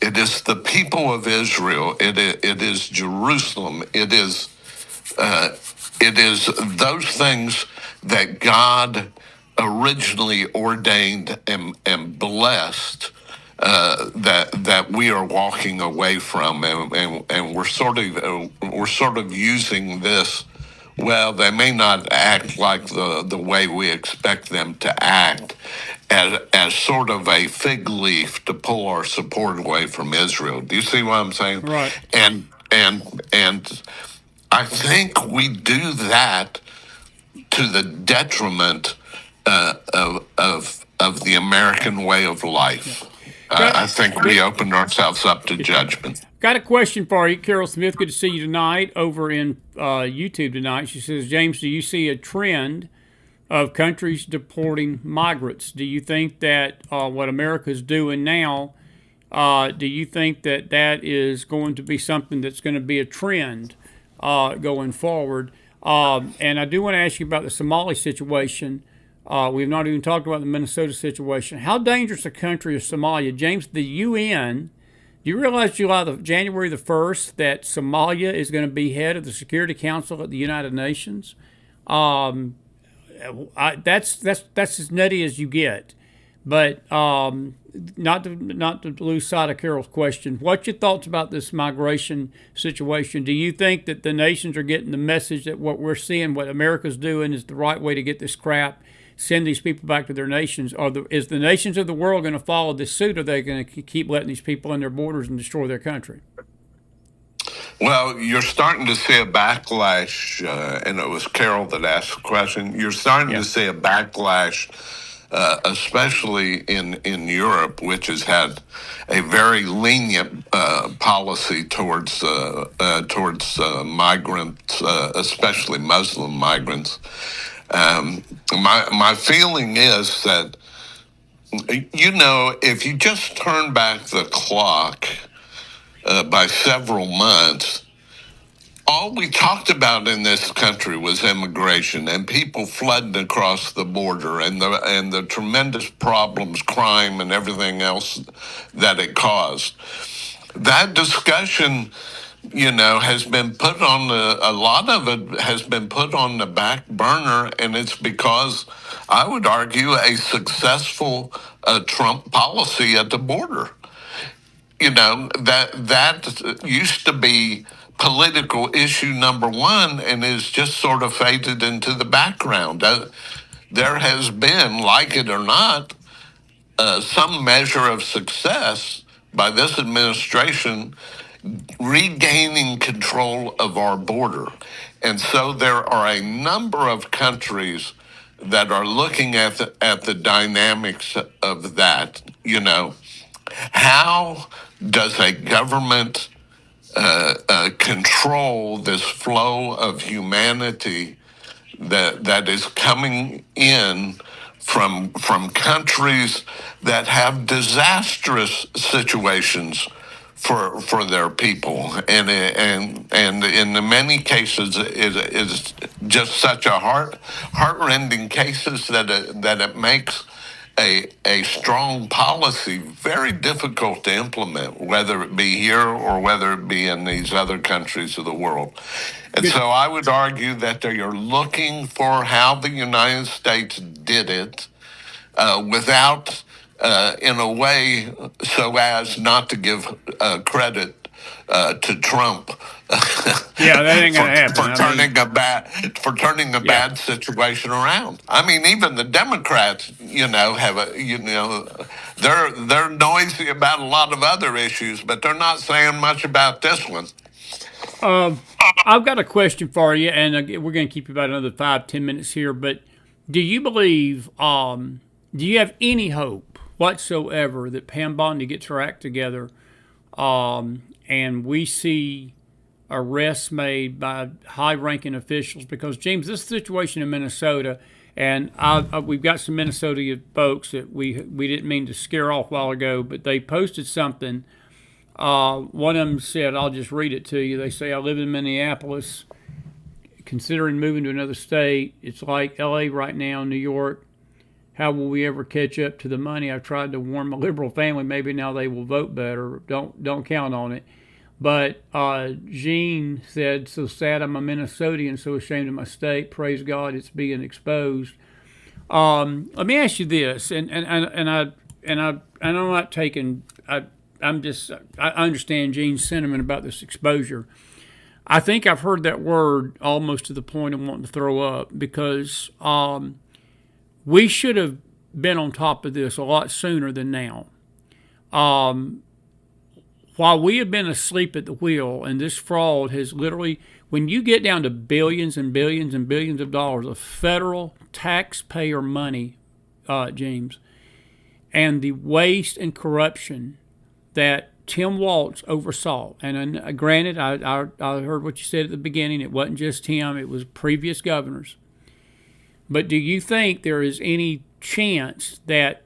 it is the people of Israel. It is Jerusalem. It is those things that God originally ordained and blessed, that we are walking away from, and we're sort of using this. Well, they may not act like the way we expect them to act, as sort of a fig leaf to pull our support away from Israel. Do you see what I'm saying? Right. And I think we do that to the detriment of the American way of life. I think we opened ourselves up to judgment. Got a question for you, Carol Smith. Good to see you tonight over in YouTube tonight. She says, James, do you see a trend of countries deporting migrants? Do you think that what America's doing now, do you think that that is going to be something that's going to be a trend going forward? And I do want to ask you about the Somali situation. We've not even talked about the Minnesota situation. How dangerous a country is Somalia? James, the UN, do you realize January the 1st that Somalia is going to be head of the Security Council at the United Nations? That's as nutty as you get. But not to lose sight of Carol's question, what's your thoughts about this migration situation? Do you think that the nations are getting the message that what we're seeing, what America's doing, is the right way to get this crap, send these people back to their nations? Or is the nations of the world going to follow this suit, or are they going to keep letting these people in their borders and destroy their country? Well, you're starting to see a backlash, and it was Carol that asked the question. You're starting to see a backlash, especially in Europe, which has had a very lenient policy towards migrants, especially Muslim migrants. My feeling is that, if you just turn back the clock by several months, all we talked about in this country was immigration and people flooding across the border and the tremendous problems, crime, and everything else that it caused. That discussion, has been put on a lot of it has been put on the back burner, and it's because I would argue a successful Trump policy at the border. That used to be political issue number one and is just sort of faded into the background. There has been, like it or not, some measure of success by this administration regaining control of our border. And so there are a number of countries that are looking at the dynamics of that. How does a government control this flow of humanity that is coming in from countries that have disastrous situations for their people, and in many cases it is just such a heartrending cases that it makes a strong policy very difficult to implement, whether it be here or whether it be in these other countries of the world. And so I would argue that they are looking for how the United States did it without, in a way, so as not to give credit to Trump. Yeah, that ain't gonna happen. For turning a bad situation around. I mean, even the Democrats, they're noisy about a lot of other issues, but they're not saying much about this one. I've got a question for you, and we're going to keep you about another 5-10 minutes here. But do you believe? Do you have any hope whatsoever that Pam Bondi gets her act together, and we see arrests made by high-ranking officials? Because, James, this situation in Minnesota, and we've got some Minnesota folks that we didn't mean to scare off a while ago, but they posted something. One of them said, I'll just read it to you. They say, I live in Minneapolis, considering moving to another state. It's like L.A. right now, New York. How will we ever catch up to the money? I've tried to warn my liberal family. Maybe now they will vote better. Don't count on it. But Jean said, so sad I'm a Minnesotan, so ashamed of my state. Praise God, it's being exposed. Let me ask you this, and I'm not taking. I understand Jean's sentiment about this exposure. I think I've heard that word almost to the point of wanting to throw up, because we should have been on top of this a lot sooner than now. While we have been asleep at the wheel, and this fraud has literally, when you get down to billions and billions and billions of dollars of federal taxpayer money, Jeemes, and the waste and corruption that Tim Walz oversaw, and granted, I heard what you said at the beginning. It wasn't just him; it was previous governors. But do you think there is any chance that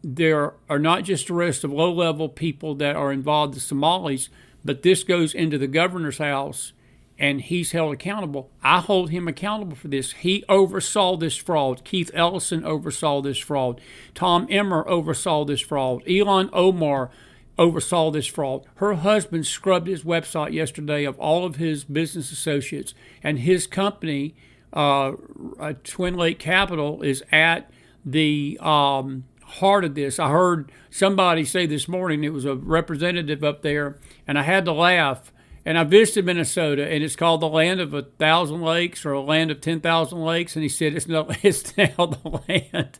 there are not just arrests of low-level people that are involved, the Somalis, but this goes into the governor's house and he's held accountable? I hold him accountable for this. He oversaw this fraud. Keith Ellison oversaw this fraud. Tom Emmer oversaw this fraud. Elon Omar oversaw this fraud. Her husband scrubbed his website yesterday of all of his business associates, and his company, Twin Lake Capital, is at the heart of this. I heard somebody say this morning, it was a representative up there, and I had to laugh. And I visited Minnesota, and it's called the land of 1,000 lakes, or a land of 10,000 lakes. And he said it's now the land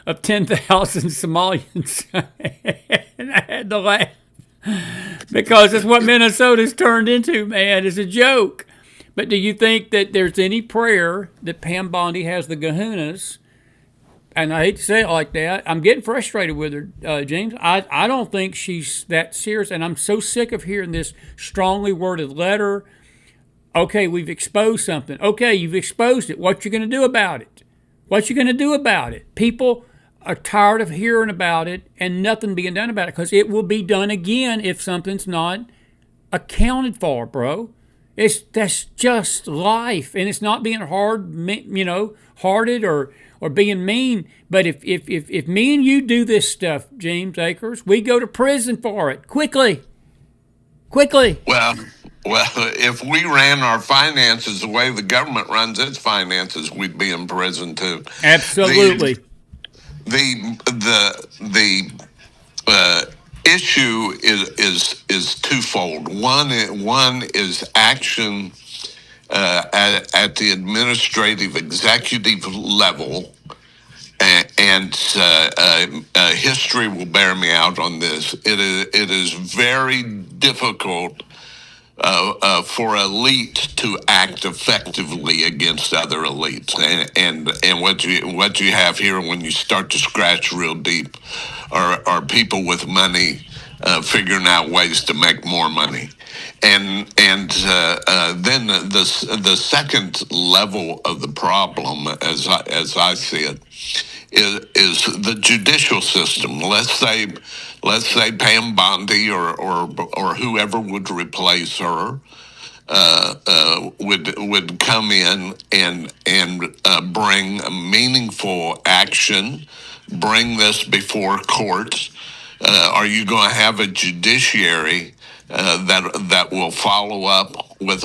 of 10,000 Somalians. And I had to laugh, because it's what Minnesota's turned into, man. It's a joke. But do you think that there's any prayer that Pam Bondi has the kahunas? And I hate to say it like that. I'm getting frustrated with her, James. I don't think she's that serious. And I'm so sick of hearing this strongly worded letter. Okay, we've exposed something. Okay, you've exposed it. What you going to do about it? What you going to do about it? People are tired of hearing about it and nothing being done about it because it will be done again if something's not accounted for, bro. That's just life, and it's not being hearted or being mean. But if me and you do this stuff, Jeemes Akers, we go to prison for it quickly. Well, if we ran our finances the way the government runs its finances, we'd be in prison too. The Absolutely. the issue is twofold. One is action at the administrative executive level, and history will bear me out on this. It is very difficult for elites to act effectively against other elites, and what you have here when you start to scratch real deep are people with money figuring out ways to make more money, and then the second level of the problem, as I see it, is the judicial system. Let's say Pam Bondi or whoever would replace her would come in and bring a meaningful action, bring this before courts. Are you going to have a judiciary that will follow up with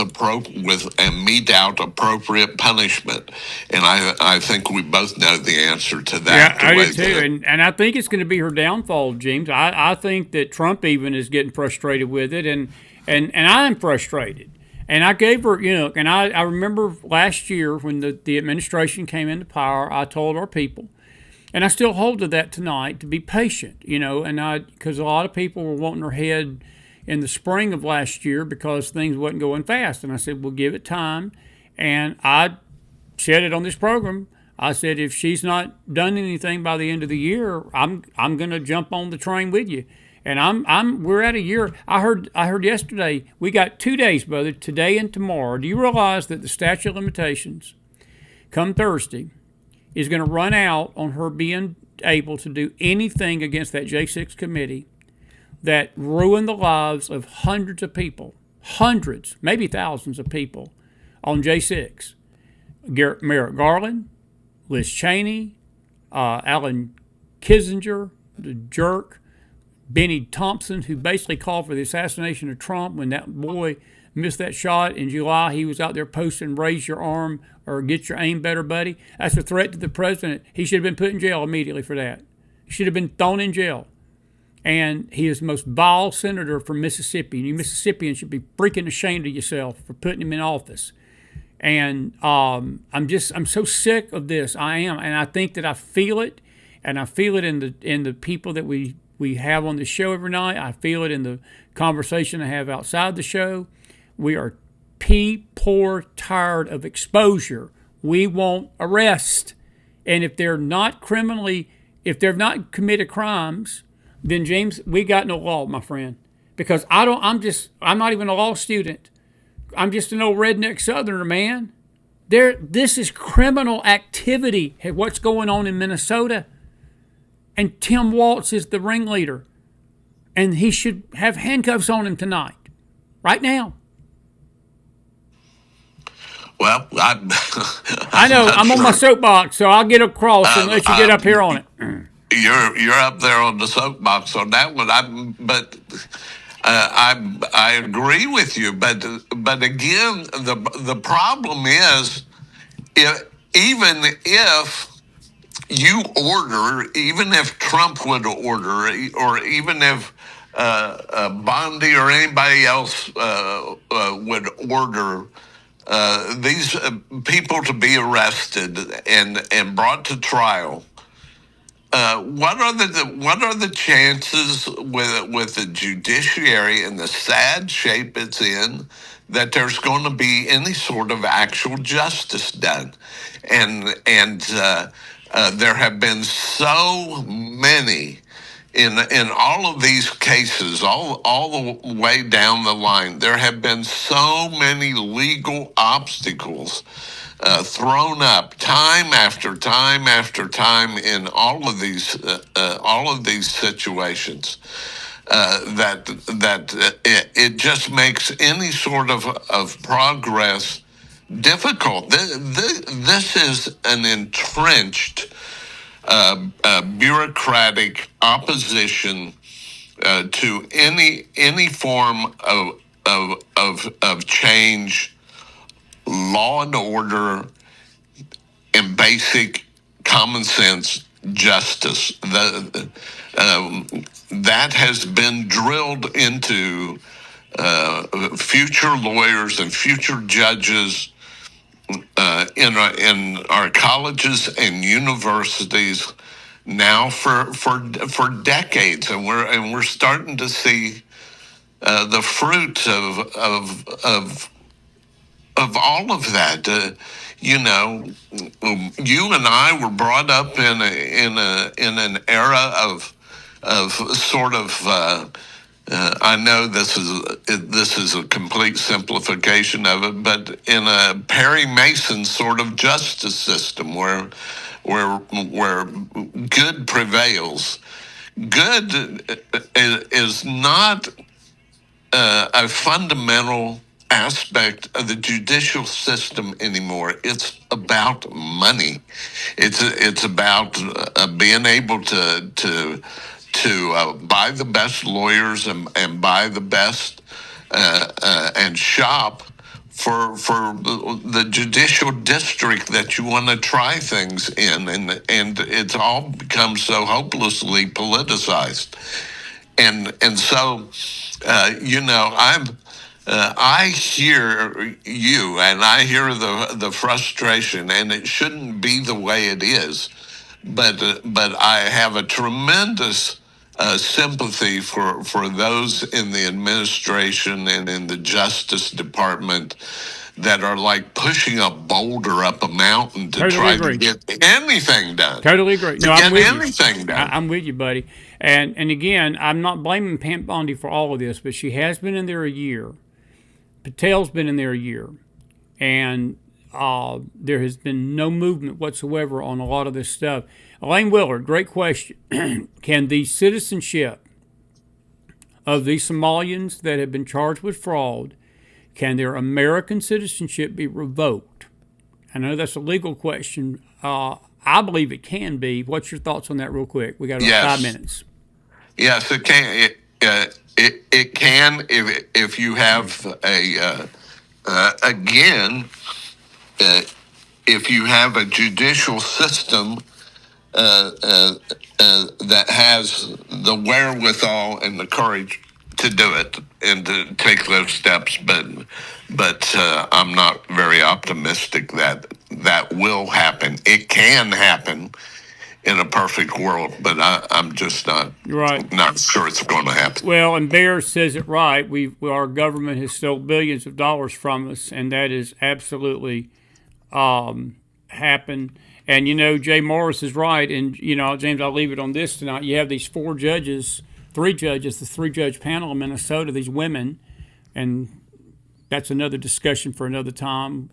and mete out appropriate punishment? And I think we both know the answer to Yeah, that. I do too, and I think it's going to be her downfall, James. I think that Trump even is getting frustrated with it, and I'm frustrated. And I gave her, and I remember last year when the administration came into power, I told our people, and I still hold to that tonight, to be patient, because a lot of people were wanting her head in the spring of last year because things wasn't going fast, and I said, we'll give it time, and I said it on this program. I said, if she's not done anything by the end of the year, I'm going to jump on the train with you. And we're at a year. I heard yesterday we got 2 days, brother, today and tomorrow. Do you realize that the statute of limitations come Thursday is going to run out on her being able to do anything against that J6 committee that ruined the lives of hundreds of people, hundreds, maybe thousands of people on J6? Merrick Garland, Liz Cheney, Alan Kissinger, the jerk, Benny Thompson, who basically called for the assassination of Trump when that boy missed that shot in July. He was out there posting, raise your arm or get your aim better, buddy. That's a threat to the president. He should have been put in jail immediately for that. He should have been thrown in jail. And he is the most vile senator from Mississippi. And you Mississippians should be freaking ashamed of yourself for putting him in office. And I'm so sick of this. I am, and I think that I feel it, and I feel it in the people that we have on the show every night. I feel it in the conversation I have outside the show. We are poor tired of exposure. We want arrest, and if they're not committed crimes, then James, we got no law, my friend, because I'm not even a law student. I'm just an old redneck Southerner, man. This is criminal activity, what's going on in Minnesota. And Tim Walz is the ringleader. And he should have handcuffs on him tonight, right now. Well, I know, I'm on my soapbox, so I'll get across and let you get up here on it. You're up there on the soapbox on that one. I agree with you, but again, the problem is, even if Trump would order, or even if Bondi or anybody else would order these people to be arrested and brought to trial. What are the chances with the judiciary in the sad shape it's in that there's going to be any sort of actual justice done? And there have been so many in all of these cases, all the way down the line. There have been so many legal obstacles thrown up time after time after time in all of these situations. It just makes any sort of progress difficult. This is an entrenched bureaucratic opposition to any form of change, law and order, and basic common sense justice. That has been drilled into future lawyers and future judges in our colleges and universities now for decades, and we're starting to see the fruit of all of that. You know, you and I were brought up in an era of sort of. I know this is a complete simplification of it, but in a Perry Mason sort of justice system where good prevails. Good is not a fundamental aspect of the judicial system anymore. It's about money. It's about being able to buy the best lawyers and buy the best and shop for the judicial district that you want to try things in, and it's all become so hopelessly politicized. And so, you know, I hear you, and I hear the frustration, and it shouldn't be the way it is. But I have a tremendous sympathy for those in the administration and in the Justice Department that are like pushing a boulder up a mountain to Totally try agree. to get anything done. Totally agree. To No, I'm get with you. anything done. I'm with you, buddy. And again, I'm not blaming Pam Bondi for all of this, but she has been in there a year. Patel's been in there a year, and there has been no movement whatsoever on a lot of this stuff. Elaine Willard, great question. Can the citizenship of these Somalians that have been charged with fraud, can their American citizenship be revoked? I know that's a legal question. I believe it can be. What's your thoughts on that, real quick? We got about Yes. 5 minutes. Yes, it can. It can if you have again if you have a judicial system that has the wherewithal and the courage to do it and to take those steps. But I'm not very optimistic that that will happen. It can happen in a perfect world, but I'm just not Right. not sure it's going to happen. Well, and Bear says it right. Our government has stole billions of dollars from us, and that is absolutely happened. And you know, Jay Morris is right. And you know, James, I'll leave it on this tonight. You have these three judges, the 3-judge panel in Minnesota. These women, and that's another discussion for another time.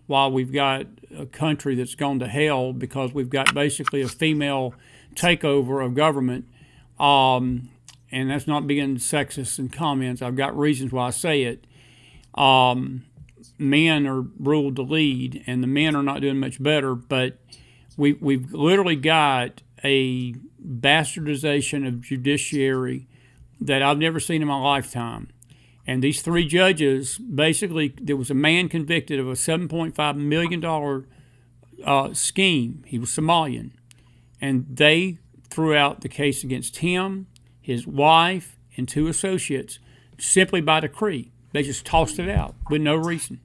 While we've got a country that's gone to hell because we've got basically a female takeover of government. And that's not being sexist in comments. I've got reasons why I say it. Men are ruled to lead, and the men are not doing much better. But we've literally got a bastardization of judiciary that I've never seen in my lifetime. And these 3 judges, basically, there was a man convicted of a $7.5 million scheme. He was Somalian. And they threw out the case against him, his wife, and 2 associates simply by decree. They just tossed it out with no reason.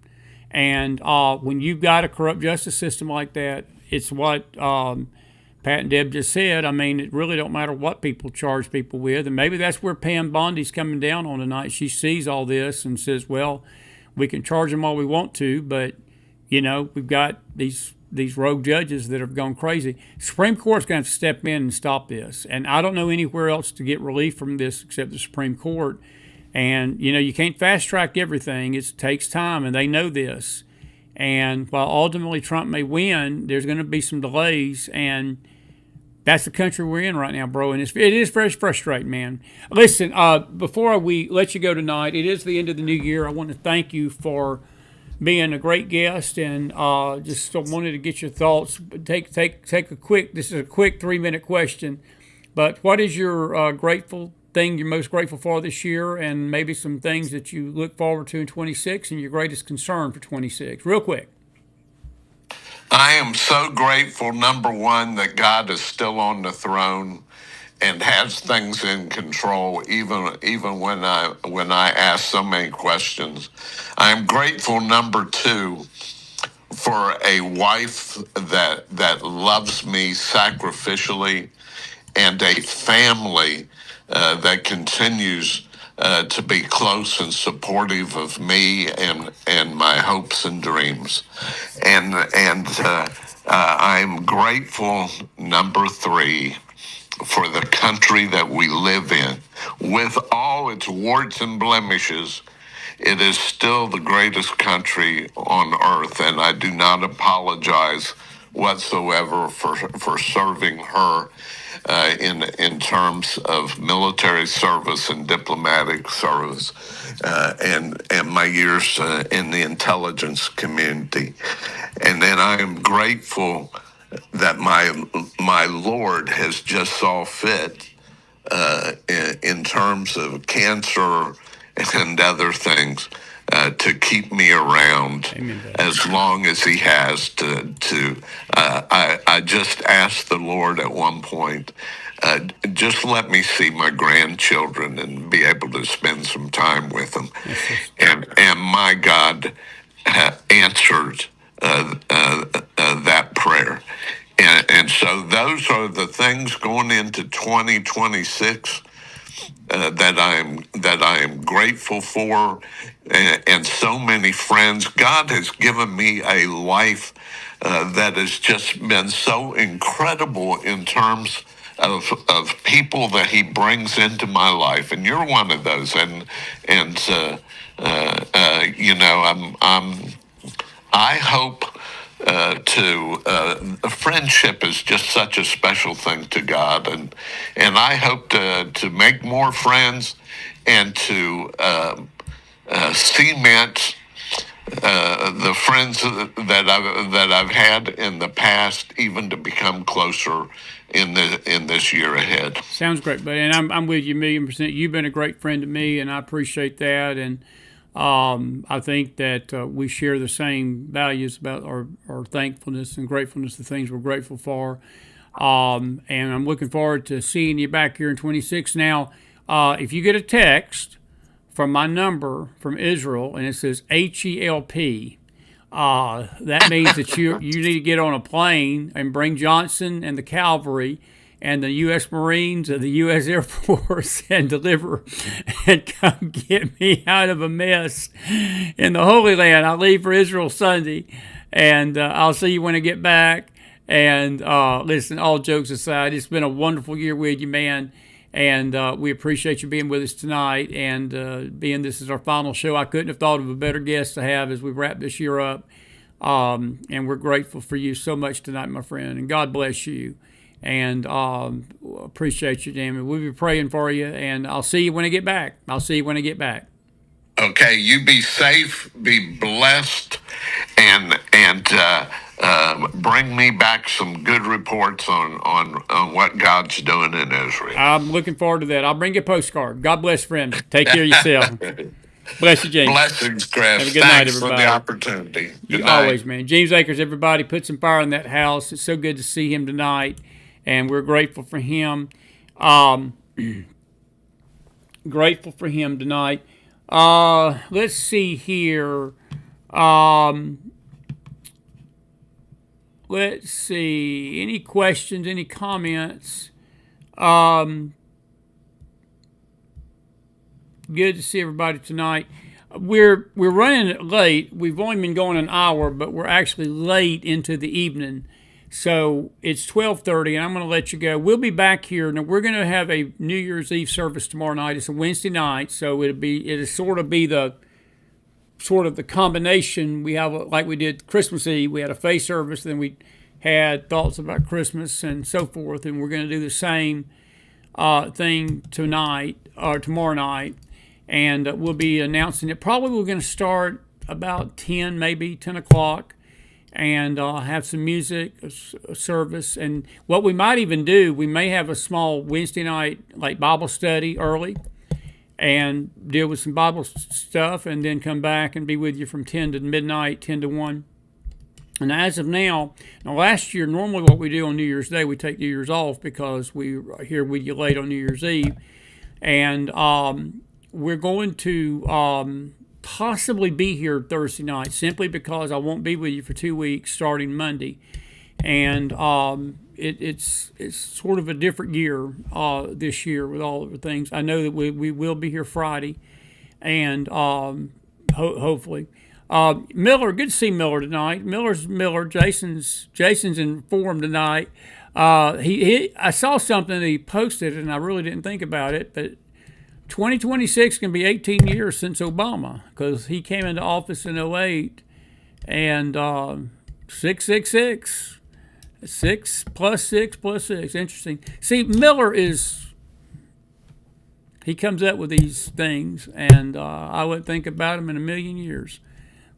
And when you've got a corrupt justice system like that, it's what Pat and Deb just said. I mean, it really don't matter what people charge people with. And maybe that's where Pam Bondi's coming down on tonight. She sees all this and says, well, we can charge them all we want to, but, you know, we've got these rogue judges that have gone crazy. Supreme Court's going to have to step in and stop this. And I don't know anywhere else to get relief from this except the Supreme Court. And, you know, you can't fast track everything. It takes time, and they know this. And while ultimately Trump may win, there's going to be some delays, and that's the country we're in right now, bro. And it is very frustrating, man. Listen, before we let you go tonight, it is the end of the new year. I want to thank you for being a great guest, and just wanted to get your thoughts. Take a quick. This is a quick 3-minute question, but what is your grateful thing you're most grateful for this year, and maybe some things that you look forward to in 26, and your greatest concern for 26? Real quick. I am so grateful, number one, that God is still on the throne and has things in control, even when I ask so many questions. I'm grateful, number two, for a wife that loves me sacrificially, and a family that continues to be close and supportive of me and my hopes and dreams. And I'm grateful, number three, for the country that we live in. With all its warts and blemishes, it is still the greatest country on earth, and I do not apologize whatsoever for serving her in terms of military service and diplomatic service, and my years in the intelligence community. And then I am grateful that my Lord has just saw fit in terms of cancer and other things, to keep me around as long as he has I just asked the Lord at one point, just let me see my grandchildren and be able to spend some time with them. And my God answered that prayer. And so those are the things going into 2026 that I am grateful for, and so many friends. God has given me a life that has just been so incredible in terms of people that He brings into my life, and you're one of those. I hope friendship is just such a special thing to God, and I hope to make more friends and to cement the friends that I've had in the past, even to become closer in this year ahead. Sounds great, buddy, and I'm with you 1,000,000%. You've been a great friend to me, and I appreciate that. And I think that we share the same values about our thankfulness and gratefulness, the things we're grateful for. And I'm looking forward to seeing you back here in 26. Now, if you get a text from my number from Israel and it says HELP, that means that you need to get on a plane and bring Johnson and the Cavalry and the U.S. Marines and the U.S. Air Force and deliver and come get me out of a mess in the Holy Land. I leave for Israel Sunday, and I'll see you when I get back. And listen, all jokes aside, it's been a wonderful year with you, man. And we appreciate you being with us tonight. And being this is our final show, I couldn't have thought of a better guest to have as we wrap this year up. And we're grateful for you so much tonight, my friend. And God bless you. And appreciate you, damn it. We'll be praying for you, and I'll see you when I get back. Okay, you be safe, be blessed, and bring me back some good reports on what God's doing in Israel. I'm looking forward to that. I'll bring you a postcard. God bless, friend. Take care of yourself. Bless you, James. Blessings, Chris. Have a good Thanks night, everybody. For the opportunity. Good night. Always, man. Jeemes Akers, everybody, put some fire in that house. It's so good to see him tonight, and we're grateful for him. Grateful for him tonight. Let's see here. Let's see. Any questions? Any comments? Good to see everybody tonight. We're running late. We've only been going an hour, but we're actually late into the evening. So it's 12:30, and I'm going to let you go. We'll be back here. Now, we're going to have a New Year's Eve service tomorrow night. It's a Wednesday night, so it'll sort of be the sort of the combination. We have, like we did Christmas Eve, we had a faith service, then we had thoughts about Christmas and so forth, and we're going to do the same thing tonight or tomorrow night, and we'll be announcing it. Probably we're going to start about 10, maybe 10 o'clock, and have some music, a service. And what we might even do, we may have a small Wednesday night like Bible study early and deal with some Bible stuff, and then come back and be with you from 10 to midnight, 10 to 1. And as of now, last year, normally what we do on New Year's Day, we take New Year's off because we are here with you late on New Year's Eve. And we're going to possibly be here Thursday night, simply because I won't be with you for 2 weeks starting Monday. And it's sort of a different year this year with all of the things. I know that we will be here Friday, and hopefully. Miller, good to see Miller tonight. Miller. Jason's informed tonight. I saw something that he posted, and I really didn't think about it, but 2026 can be 18 years since Obama, because he came into office in '08, and 666, 6 plus 6 plus 6. Interesting. See, Miller he comes up with these things, and I wouldn't think about him in a million years.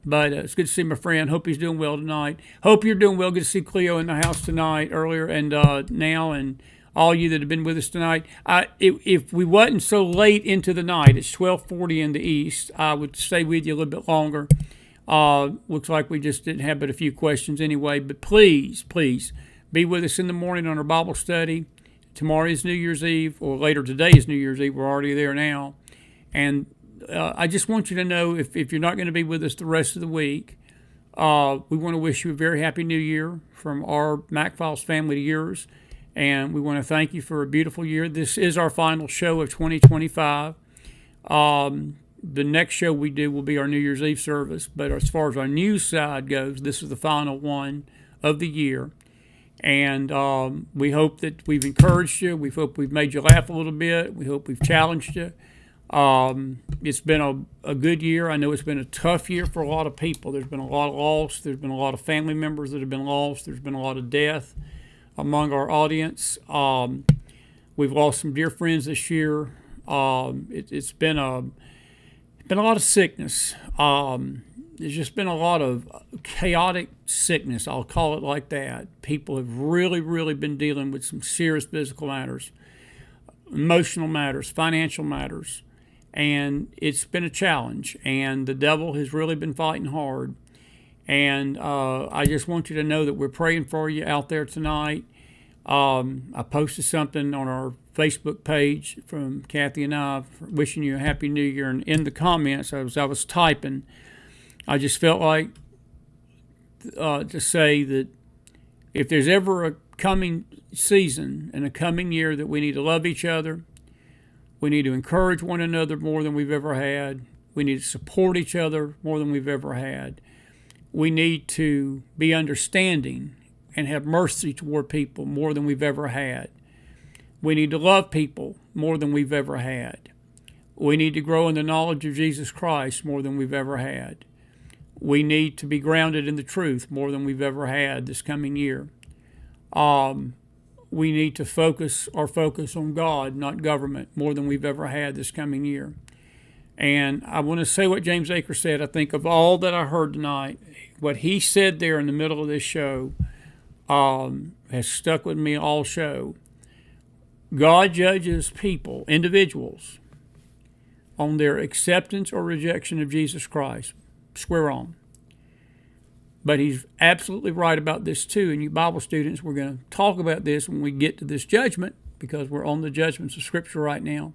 But it's good to see my friend. Hope he's doing well tonight. Hope you're doing well. Good to see Cleo in the house tonight, earlier, and now, and all you that have been with us tonight. If we wasn't so late into the night, it's 12:40 in the east, I would stay with you a little bit longer. Looks like we just didn't have but a few questions anyway. But please be with us in the morning on our Bible study. Tomorrow is New Year's Eve, or later today is New Year's Eve. We're already there now. And I just want you to know, if you're not going to be with us the rest of the week, we want to wish you a very happy New Year from our Mac Files family to yours. And we want to thank you for a beautiful year. This is our final show of 2025. The next show we do will be our New Year's Eve service. But as far as our news side goes, this is the final one of the year. And we hope that we've encouraged you. We hope we've made you laugh a little bit. We hope we've challenged you. It's been a good year. I know it's been a tough year for a lot of people. There's been a lot of loss. There's been a lot of family members that have been lost. There's been a lot of death among our audience. We've lost some dear friends this year. It's been a lot of sickness. There's just been a lot of chaotic sickness. I'll call it like that. People have really been dealing with some serious physical matters, emotional matters, financial matters. And it's been a challenge, and the devil has really been fighting hard. And I just want you to know that we're praying for you out there tonight. I posted something on our Facebook page from Kathy and I, wishing you a Happy New Year. And in the comments, as I was typing, I just felt like to say that if there's ever a coming season and a coming year that we need to love each other, we need to encourage one another more than we've ever had. We need to support each other more than we've ever had. We need to be understanding and have mercy toward people more than we've ever had. We need to love people more than we've ever had. We need to grow in the knowledge of Jesus Christ more than we've ever had. We need to be grounded in the truth more than we've ever had this coming year. We need to focus on God, not government, more than we've ever had this coming year. And I want to say what James Akers said. I think of all that I heard tonight, what he said there in the middle of this show has stuck with me all show. God judges people, individuals, on their acceptance or rejection of Jesus Christ. Square on. But he's absolutely right about this too. And you Bible students, we're going to talk about this when we get to this judgment, because we're on the judgments of Scripture right now.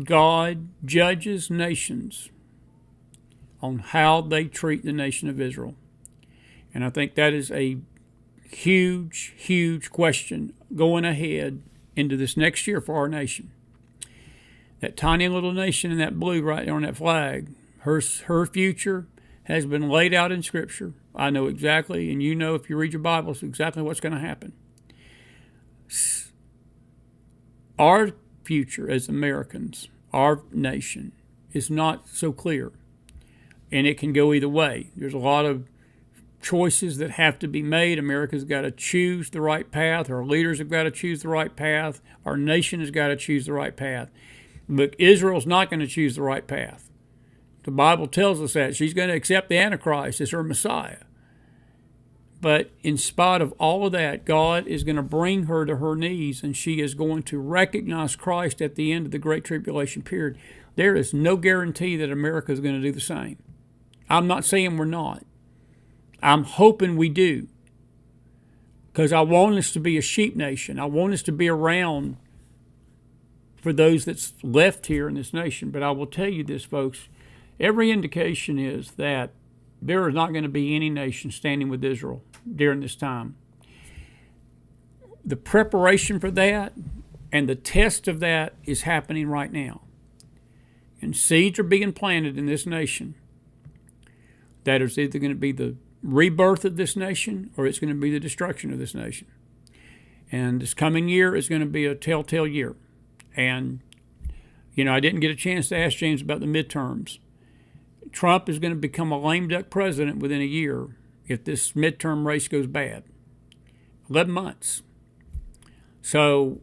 God judges nations on how they treat the nation of Israel. And I think that is a huge question going ahead into this next year for our nation. That tiny little nation in that blue right there on that flag, her future has been laid out in Scripture. I know exactly, and you know if you read your Bibles, exactly what's going to happen. Our future as Americans, our nation, is not so clear, and it can go either way. There's a lot of choices that have to be made. America's got to choose the right path. Our leaders have got to choose the right path. Our nation has got to choose the right path. But Israel's not going to choose the right path. The Bible tells us that. She's going to accept the Antichrist as her Messiah. But in spite of all of that, God is going to bring her to her knees, and she is going to recognize Christ at the end of the Great Tribulation period. There is no guarantee that America is going to do the same. I'm not saying we're not. I'm hoping we do, because I want us to be a sheep nation. I want us to be around for those that's left here in this nation. But I will tell you this, folks, every indication is that there is not going to be any nation standing with Israel during this time. The preparation for that and the test of that is happening right now. And seeds are being planted in this nation that is either going to be the rebirth of this nation or it's going to be the destruction of this nation. And this coming year is going to be a telltale year. And, I didn't get a chance to ask James about the midterms. Trump is going to become a lame duck president within a year if this midterm race goes bad. 11 months. So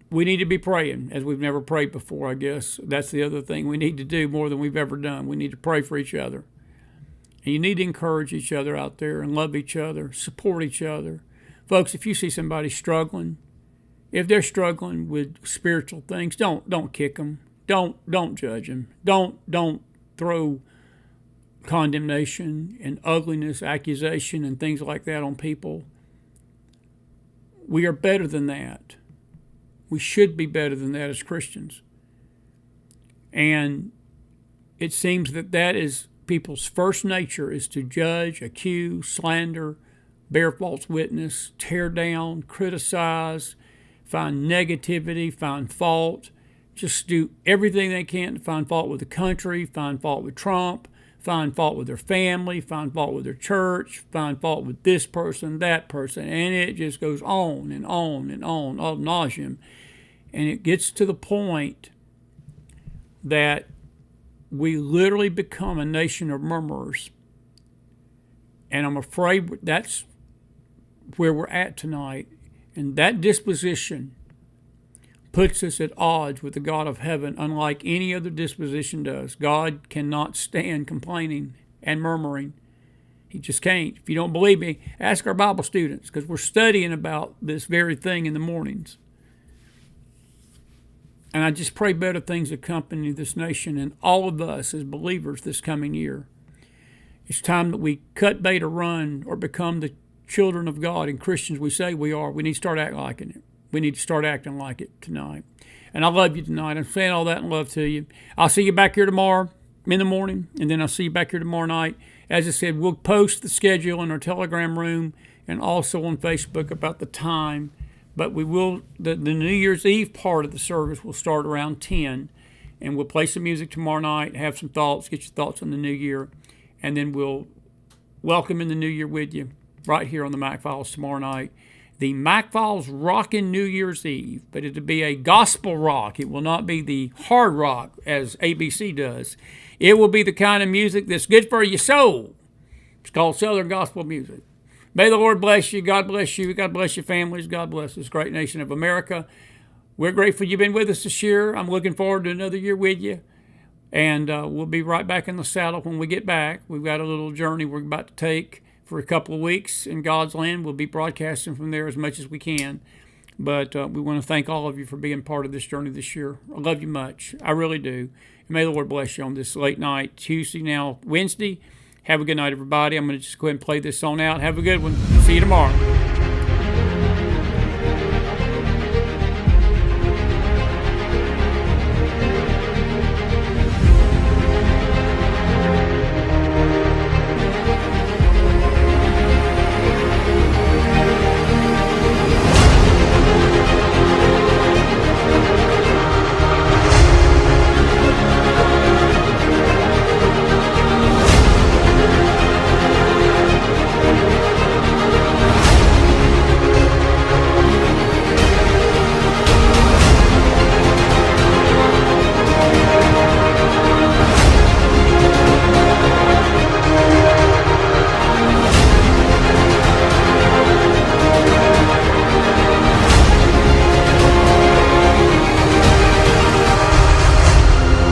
we need to be praying as we've never prayed before, I guess. That's the other thing we need to do more than we've ever done. We need to pray for each other. And you need to encourage each other out there and love each other, support each other. Folks, if you see somebody struggling, if they're struggling with spiritual things, don't kick them. Don't judge them. Don't throw condemnation and ugliness, accusation, and things like that on people. We are better than that. We should be better than that as Christians. And it seems that is people's first nature, is to judge, accuse, slander, bear false witness, tear down, criticize, find negativity, find fault, just do everything they can to find fault with the country, find fault with Trump, find fault with their family, find fault with their church, find fault with this person, that person, and it just goes on and on and on, ad nauseum. And it gets to the point that we literally become a nation of murmurers. And I'm afraid that's where we're at tonight. And that disposition puts us at odds with the God of heaven, unlike any other disposition does. God cannot stand complaining and murmuring. He just can't. If you don't believe me, ask our Bible students, because we're studying about this very thing in the mornings. And I just pray better things accompany this nation and all of us as believers this coming year. It's time that we cut bait or run or become the children of God and Christians we say we are. We need to start acting like it. We need to start acting like it tonight. And I love you tonight. I'm saying all that in love to you. I'll see you back here tomorrow in the morning, and then I'll see you back here tomorrow night. As I said, we'll post the schedule in our Telegram room and also on Facebook about the time. But we will, the New Year's Eve part of the service will start around 10, and we'll play some music tomorrow night, have some thoughts, get your thoughts on the new year, and then we'll welcome in the new year with you right here on the Mac Files tomorrow night. The Mac Files rockin' New Year's Eve, but it'll be a gospel rock. It will not be the hard rock as ABC does. It will be the kind of music that's good for your soul. It's called Southern Gospel Music. May the Lord bless you. God bless you. God bless your families. God bless this great nation of America. We're grateful you've been with us this year. I'm looking forward to another year with you. And we'll be right back in the saddle when we get back. We've got a little journey we're about to take for a couple of weeks in God's land. We'll be broadcasting from there as much as we can. But we want to thank all of you for being part of this journey this year. I love you much. I really do. And may the Lord bless you on this late night, Tuesday, now Wednesday. Have a good night, everybody. I'm going to just go ahead and play this song out. Have a good one. See you tomorrow.